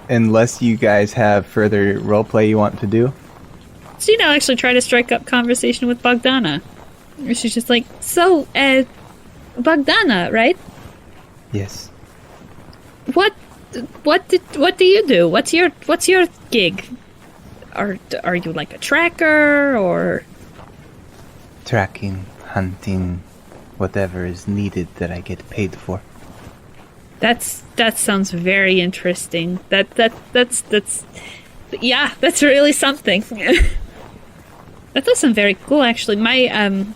Unless you guys have further roleplay you want to do. So, actually try to strike up conversation with Bogdana. She's just like, so, Bogdana, right? Yes. What do you do? What's your gig? Are you like a tracker or Tracking, hunting, whatever is needed that I get paid for. that sounds very interesting. That's really something. That does sound very cool, actually. My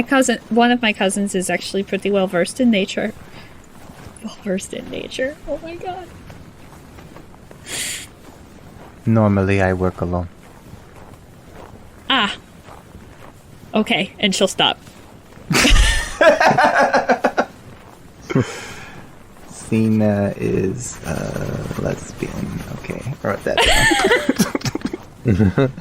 cousin, one of my cousins, is actually pretty well versed in nature. Well versed in nature. Oh my god. Normally I work alone. Ah. Okay, and she'll stop. Cena is lesbian. Okay, I wrote that down.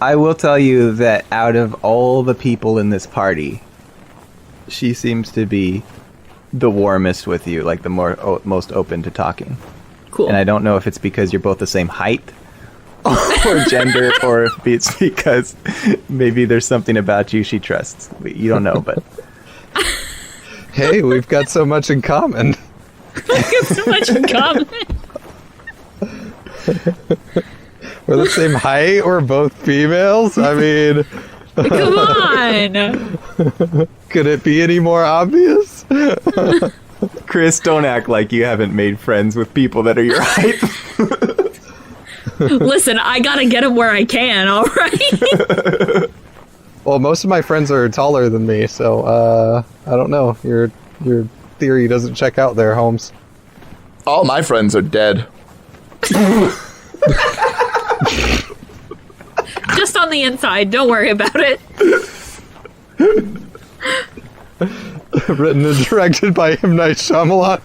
I will tell you that out of all the people in this party, she seems to be the warmest with you, like the most open to talking. Cool. And I don't know if it's because you're both the same height or gender, or if it's because maybe there's something about you she trusts. You don't know, but... Hey, we've got so much in common. We've got so much in common. We're the same height, we're both females. I mean... Come on! Could it be any more obvious? Chris, don't act like you haven't made friends with people that are your height. Listen, I gotta get him where I can, alright? Well, most of my friends are taller than me, so, I don't know. Your theory doesn't check out there, Holmes. All my friends are dead. Just on the inside, don't worry about it. Written and directed by M. Night Shyamalan.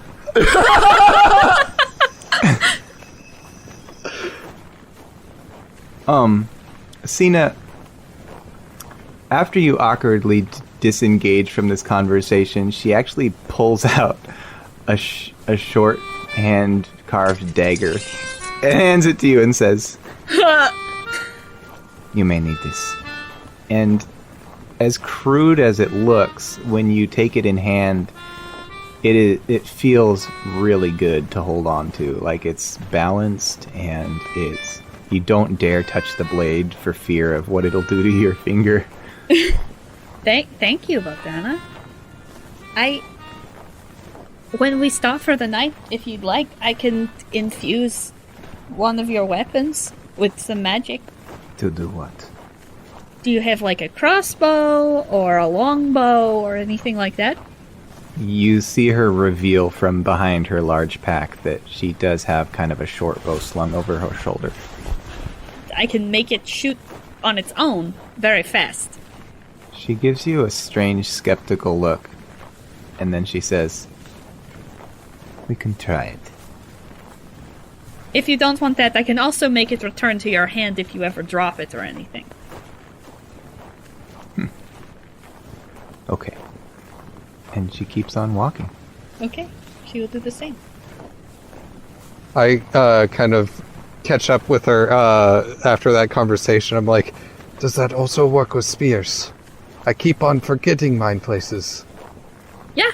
Cena, after you awkwardly disengage from this conversation, she actually pulls out a short hand-carved dagger and hands it to you and says, "You may need this." And as crude as it looks, when you take it in hand, it feels really good to hold on to. Like, it's balanced, and you don't dare touch the blade for fear of what it'll do to your finger. Thank you, Bogdana. When we stop for the night, if you'd like, I can infuse one of your weapons with some magic. To do what? Do you have like a crossbow or a longbow or anything like that? You see her reveal from behind her large pack that she does have kind of a short bow slung over her shoulder. I can make it shoot on its own very fast. She gives you a strange, skeptical look, and then she says, "We can try it." If you don't want that, I can also make it return to your hand if you ever drop it or anything. Okay. And she keeps on walking. Okay, she will do the same. I kind of catch up with her after that conversation. I'm like, does that also work with spears? I keep on forgetting mine places. Yeah.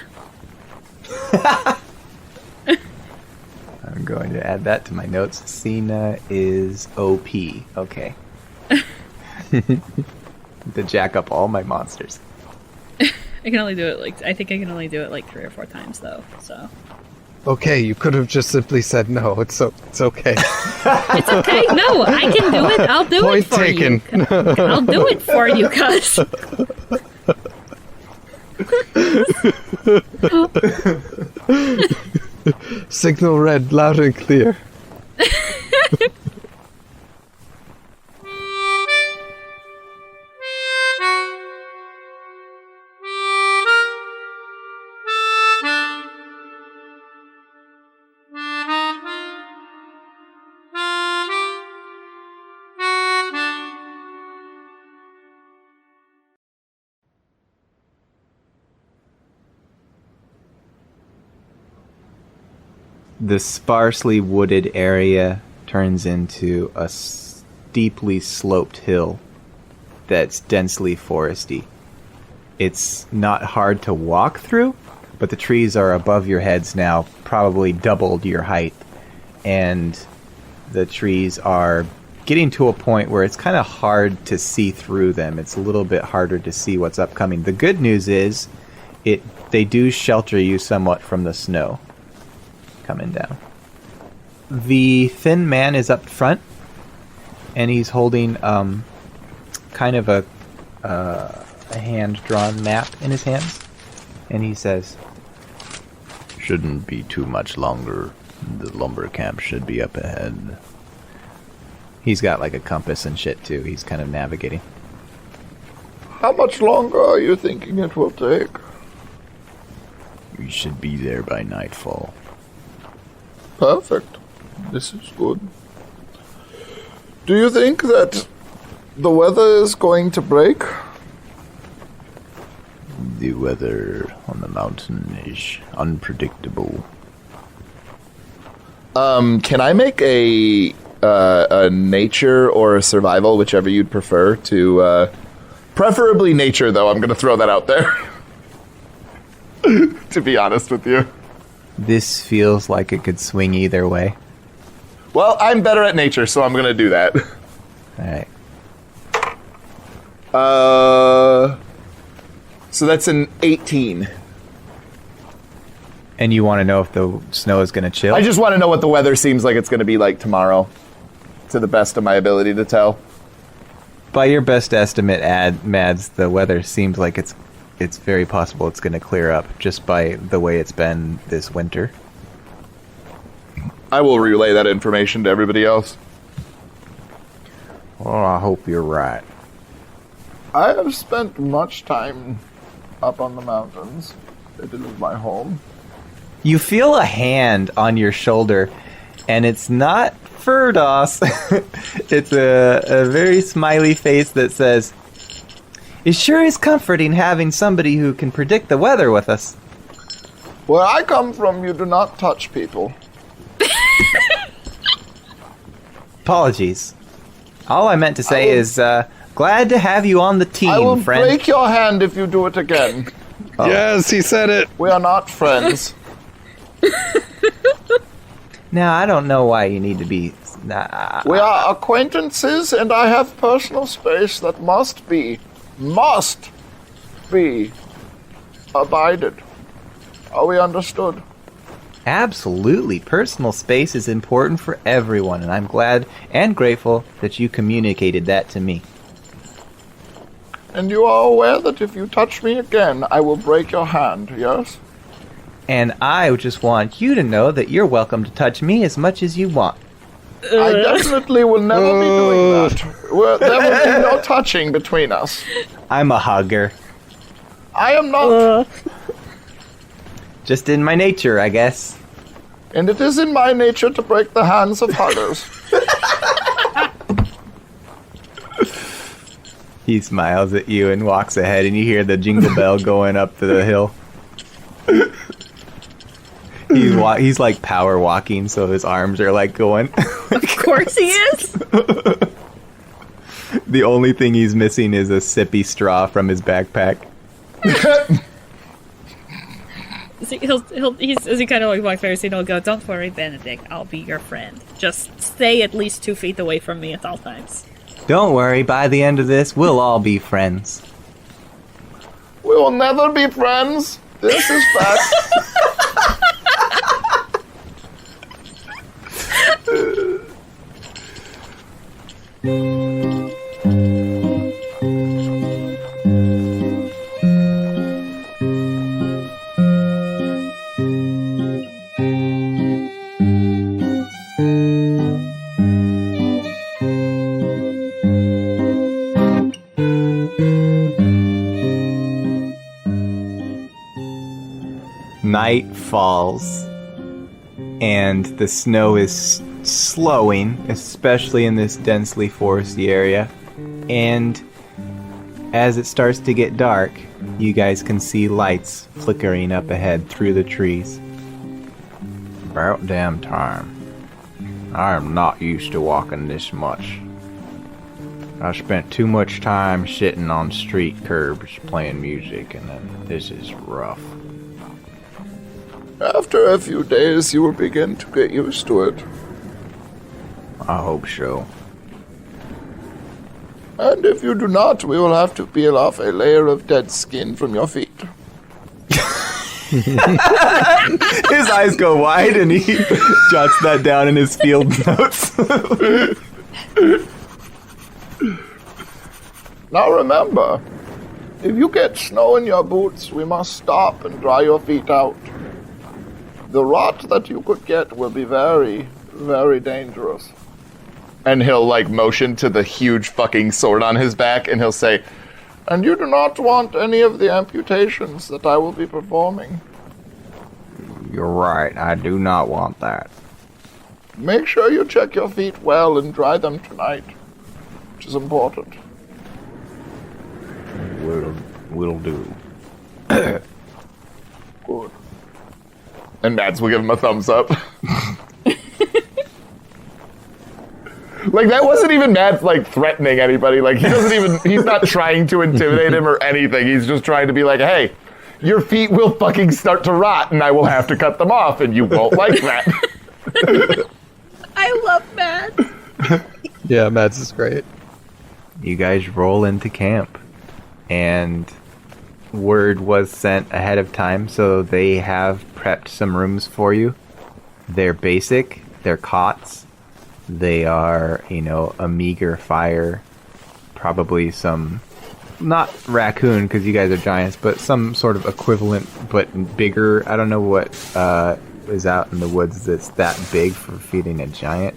I'm going to add that to my notes. Cena is OP. Okay. To jack up all my monsters. I can only do it I think I can only do it like 3 or 4 times though, so. Okay, you could have just simply said no. It's okay. It's okay. No, I can do it. I'll do Point it for taken. you. I'll do it for you, cuz. Signal red, loud and clear. The sparsely wooded area turns into a steeply sloped hill that's densely foresty. It's not hard to walk through, but the trees are above your heads now, probably doubled your height. And the trees are getting to a point where it's kind of hard to see through them. It's a little bit harder to see what's upcoming. The good news is they do shelter you somewhat from the snow coming down. The thin man is up front, and he's holding kind of a hand-drawn map in his hands, and he says, "Shouldn't be too much longer. The lumber camp should be up ahead." He's got like a compass and shit too. He's kind of navigating. How much longer are you thinking it will take? We should be there by nightfall. Perfect. This is good. Do you think that the weather is going to break? The weather on the mountain is unpredictable. Can I make a nature or a survival, whichever you'd prefer, to preferably nature, though. I'm going to throw that out there. To be honest with you. This feels like it could swing either way. Well, I'm better at nature, so I'm going to do that. Alright. So that's an 18. And you want to know if the snow is going to chill? I just want to know what the weather seems like it's going to be like tomorrow, to the best of my ability to tell. By your best estimate, Mads, the weather seems like it's very possible it's going to clear up just by the way it's been this winter. I will relay that information to everybody else. Well, I hope you're right. I have spent much time up on the mountains. It is my home. You feel a hand on your shoulder, and it's not Ferdos. It's a very smiley face that says, "It sure is comforting having somebody who can predict the weather with us." Where I come from, you do not touch people. Apologies. All I meant to say is, glad to have you on the team, I will friend. break your hand if you do it again. Oh. Yes, he said it. We are not friends. Now, I don't know why you need to be... We are acquaintances, and I have personal space that must be abided. Are we understood? Absolutely. Personal space is important for everyone, and I'm glad and grateful that you communicated that to me. And you are aware that if you touch me again, I will break your hand, yes? And I just want you to know that you're welcome to touch me as much as you want. I definitely will never be doing that. There will be no touching between us. I'm a hugger. I am not. Just in my nature, I guess. And it is in my nature to break the hands of huggers. He smiles at you and walks ahead, and you hear the jingle bell going up the hill. He's like power walking, so his arms are like going. Of course he is. The only thing he's missing is a sippy straw from his backpack. As he kind of like walks over, he'll go, "Don't worry, Benedict. I'll be your friend. Just stay at least 2 feet away from me at all times." Don't worry, by the end of this, we'll all be friends. We will never be friends. This is fact. Night falls, and the snow is slowing, especially in this densely foresty area. And as it starts to get dark, you guys can see lights flickering up ahead through the trees. About damn time. I am not used to walking this much. I spent too much time sitting on street curbs playing music, and then this is rough. After a few days, you will begin to get used to it. I hope so. And if you do not, we will have to peel off a layer of dead skin from your feet. His eyes go wide, and he jots that down in his field notes. Now remember, if you get snow in your boots, we must stop and dry your feet out. The rot that you could get will be very, very dangerous. And he'll, like, motion to the huge fucking sword on his back, and he'll say, And you do not want any of the amputations that I will be performing. You're right, I do not want that. Make sure you check your feet well and dry them tonight, which is important. Will do. Good. and Mads will give him a thumbs up. Like, that wasn't even Mads, like, threatening anybody. Like, he's not trying to intimidate him or anything. He's just trying to be like, hey, your feet will fucking start to rot and I will have to cut them off and you won't like that. I love Mads. Yeah, Mads is great. You guys roll into camp, and word was sent ahead of time, so they have prepped some rooms for you. They're basic, they're cots. They are, a meager fire, probably some, not raccoon because you guys are giants, but some sort of equivalent but bigger. I don't know what is out in the woods that's that big for feeding a giant.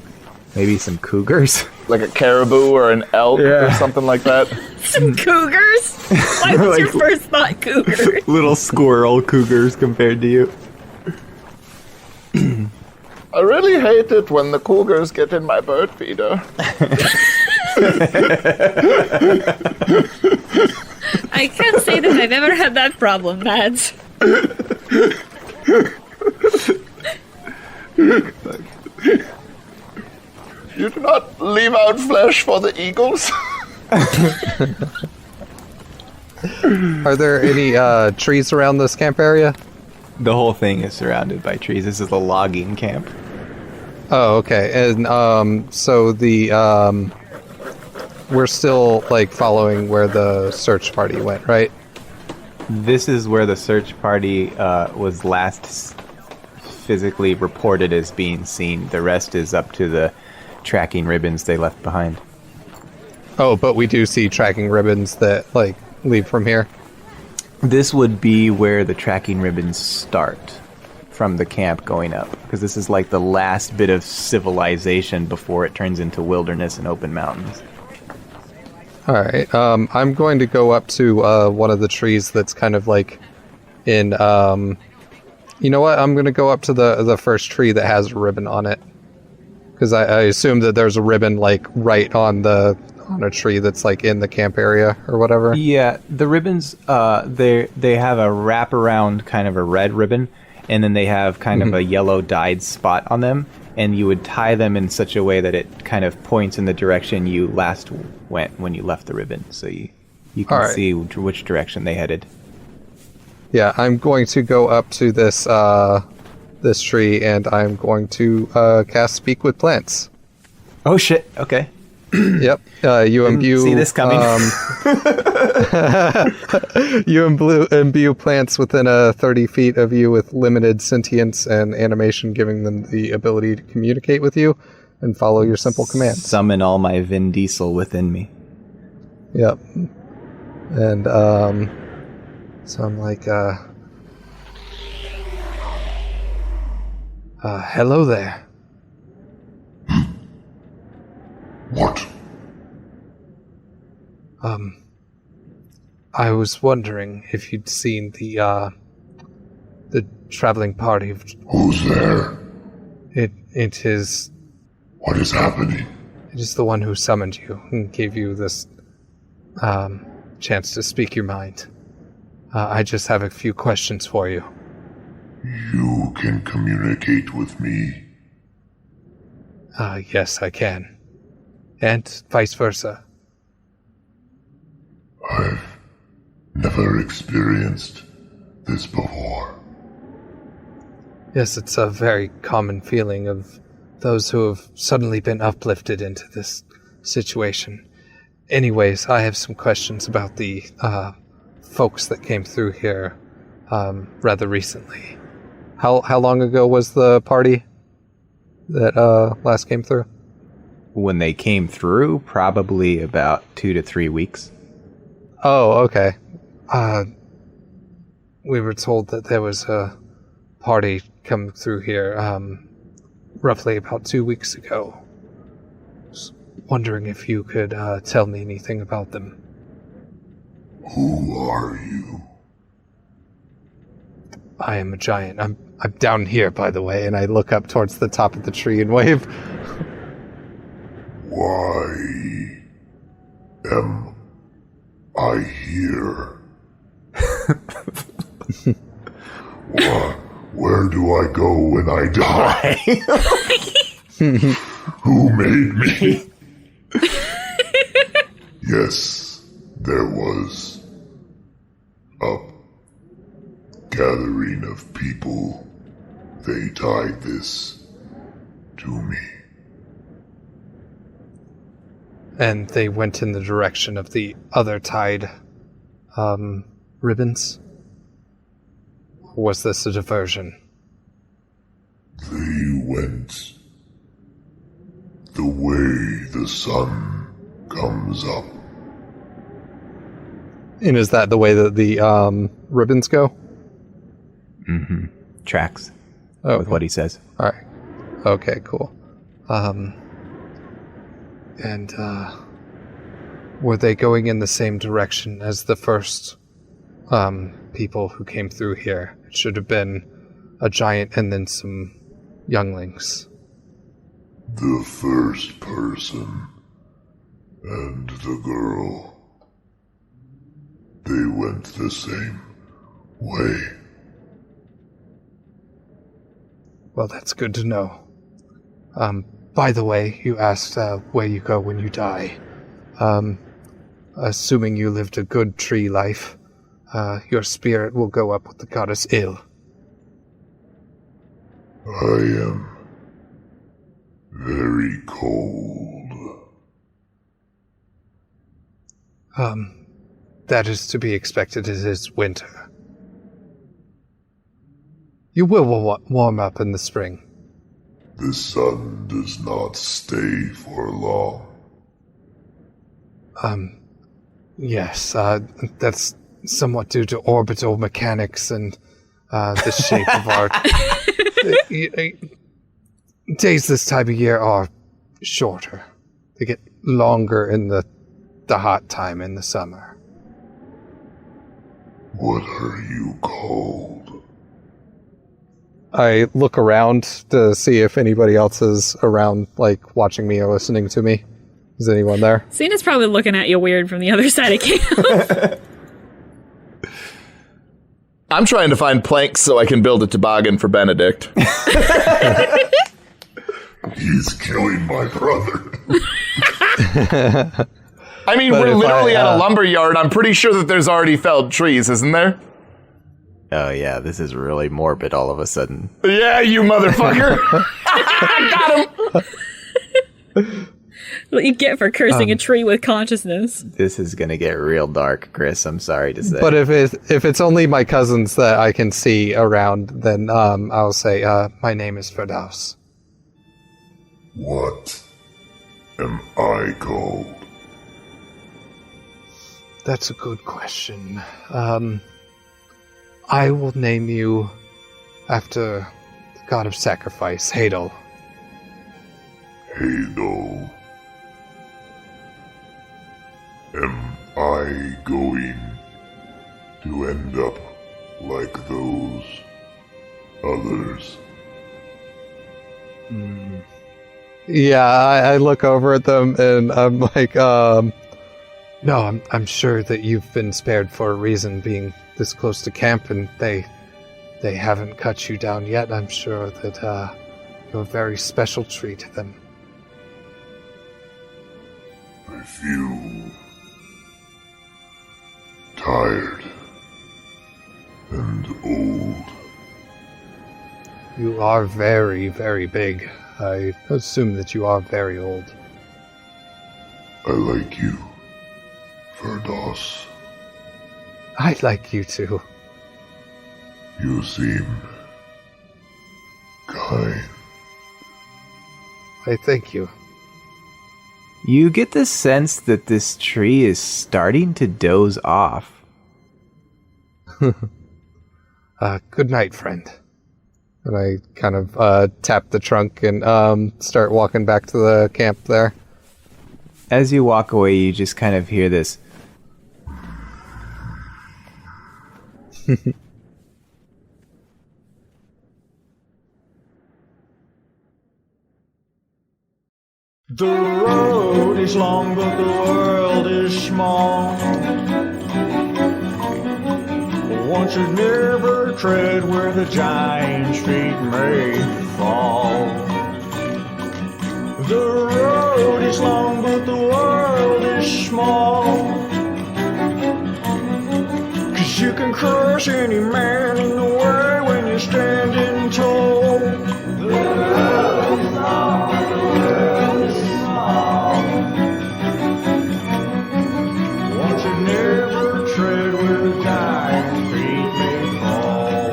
Maybe some cougars. Like a caribou or an elk or something like that. Some cougars? Why was your first thought cougar? Little squirrel cougars compared to you. I really hate it when the cougars get in my bird feeder. I can't say that I've ever had that problem, Mads. You do not leave out flesh for the eagles? Are there any trees around this camp area? The whole thing is surrounded by trees. This is a logging camp. Oh, okay. And so the we're still like following where the search party went, right? This is where the search party was last physically reported as being seen. The rest is up to the tracking ribbons they left behind. Oh, but we do see tracking ribbons that, like, lead from here. This would be where the tracking ribbons start from the camp going up, because this is like the last bit of civilization before it turns into wilderness and open mountains. All right. I'm going to go up to one of the trees that's kind of like in. You know what? I'm going to go up to the first tree that has a ribbon on it, because I assume that there's a ribbon like right on a tree that's like in the camp area or whatever. Yeah, the ribbons. They have a wraparound kind of a red ribbon, and then they have kind of a yellow dyed spot on them. And you would tie them in such a way that it kind of points in the direction you last went when you left the ribbon, so you can see which direction they headed. Yeah, I'm going to go up to this this tree, and I'm going to cast Speak with Plants. Oh shit! Okay. Yep. You imbue. See this coming. You imbue plants within 30 feet of you with limited sentience and animation, giving them the ability to communicate with you and follow your simple commands. Summon all my Vin Diesel within me. Yep. And so I'm like, hello there. What? I was wondering if you'd seen the traveling party of... Who's there? It is... What is happening? It is the one who summoned you and gave you this chance to speak your mind. I just have a few questions for you. You can communicate with me. Yes, I can. And vice versa. I've never experienced this before. Yes, it's a very common feeling of those who have suddenly been uplifted into this situation. Anyways, I have some questions about the folks that came through here rather recently. How long ago was the party that last came through? When they came through, probably about 2 to 3 weeks. Oh, okay. We were told that there was a party come through here roughly about 2 weeks ago. Just wondering if you could tell me anything about them. Who are you? I am a giant. I'm down here, by the way, and I look up towards the top of the tree and wave. Why am I here? Where do I go when I die? Who made me? Yes, there was a gathering of people. They tied this to me. And they went in the direction of the other tied ribbons? Or was this a diversion? They went the way the sun comes up. And is that the way that the ribbons go? Mm-hmm. Tracks. Oh, with what he says. All right. Okay, cool. And were they going in the same direction as the first people who came through here? It should have been a giant and then some younglings. The first person and the girl, they went the same way. Well, that's good to know. By the way, you asked where you go when you die. Assuming you lived a good tree life, your spirit will go up with the goddess Il. I am very cold. that is to be expected. It is winter. You will warm up in the spring. The sun does not stay for long. Yes, that's somewhat due to orbital mechanics and the shape of our... Days this time of year are shorter. They get longer in the hot time in the summer. What are you called? I look around to see if anybody else is around, like, watching me or listening to me. Is anyone there? Cena's probably looking at you weird from the other side of camp. I'm trying to find planks so I can build a toboggan for Benedict. He's killing my brother. I mean, But we're if literally I, at a lumber yard. I'm pretty sure that there's already felled trees, isn't there? Oh yeah, this is really morbid all of a sudden. Yeah, you motherfucker. Got him. What you get for cursing a tree with consciousness. This is gonna get real dark, Chris. I'm sorry to say. But if it's only my cousins that I can see around, then I'll say, my name is Firdaus. What am I called? That's a good question. I will name you after the god of sacrifice, Hadel. Hadel. Am I going to end up like those others? Yeah, I look over at them and I'm like, no, I'm sure that you've been spared for a reason, being this close to camp, and they haven't cut you down yet. I'm sure that you're a very special treat to them. I feel tired and old. You are very, very big. I assume that you are very old. I like you, Firdaus. I like you too. You seem kind. I thank you. You get the sense that this tree is starting to doze off. Good night, friend. And I kind of tap the trunk and start walking back to the camp there. As you walk away, you just kind of hear this. The road is long, but the world is small. One should never tread where the giant's feet may fall. The road is long, but the world is small. 'Cause you can crush any man in the way when you're standing tall. The road is long, but the world is small. One should never tread where the giant's feet may fall.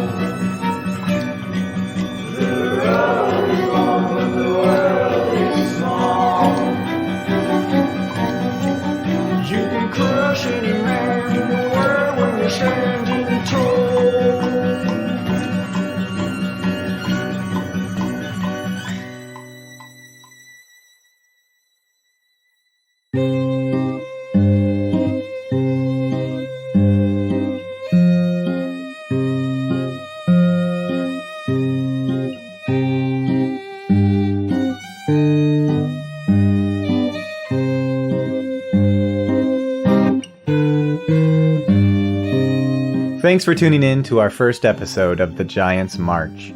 The road is long, but the world is small. You can crush any man in the world when you're standing tall. Thanks for tuning in to our first episode of The Giant's March.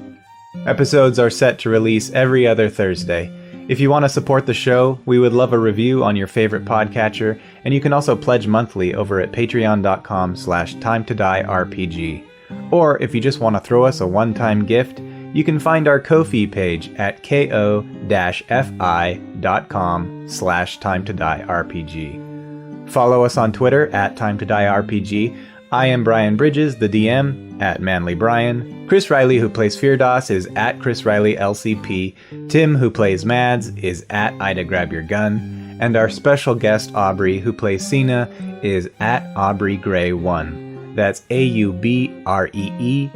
Episodes are set to release every other Thursday. If you want to support the show, we would love a review on your favorite podcatcher, and you can also pledge monthly over at patreon.com/timetodierpg. Or if you just want to throw us a one-time gift, you can find our Ko-fi page at ko-fi.com/timetodierpg. Follow us on Twitter at Time to Die RPG. I am Brian Bridges, the DM, at Manly Brian. Chris Riley, who plays Feardos, is at Chris Riley LCP. Tim, who plays Mads, is at Ida Grab Your Gun. And our special guest, Aubrey, who plays Cena, is at Aubrey Gray 1. That's AUBREEGRAY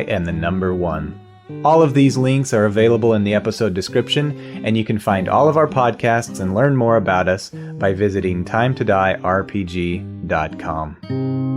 and the number 1. All of these links are available in the episode description, and you can find all of our podcasts and learn more about us by visiting timetodierpg.com.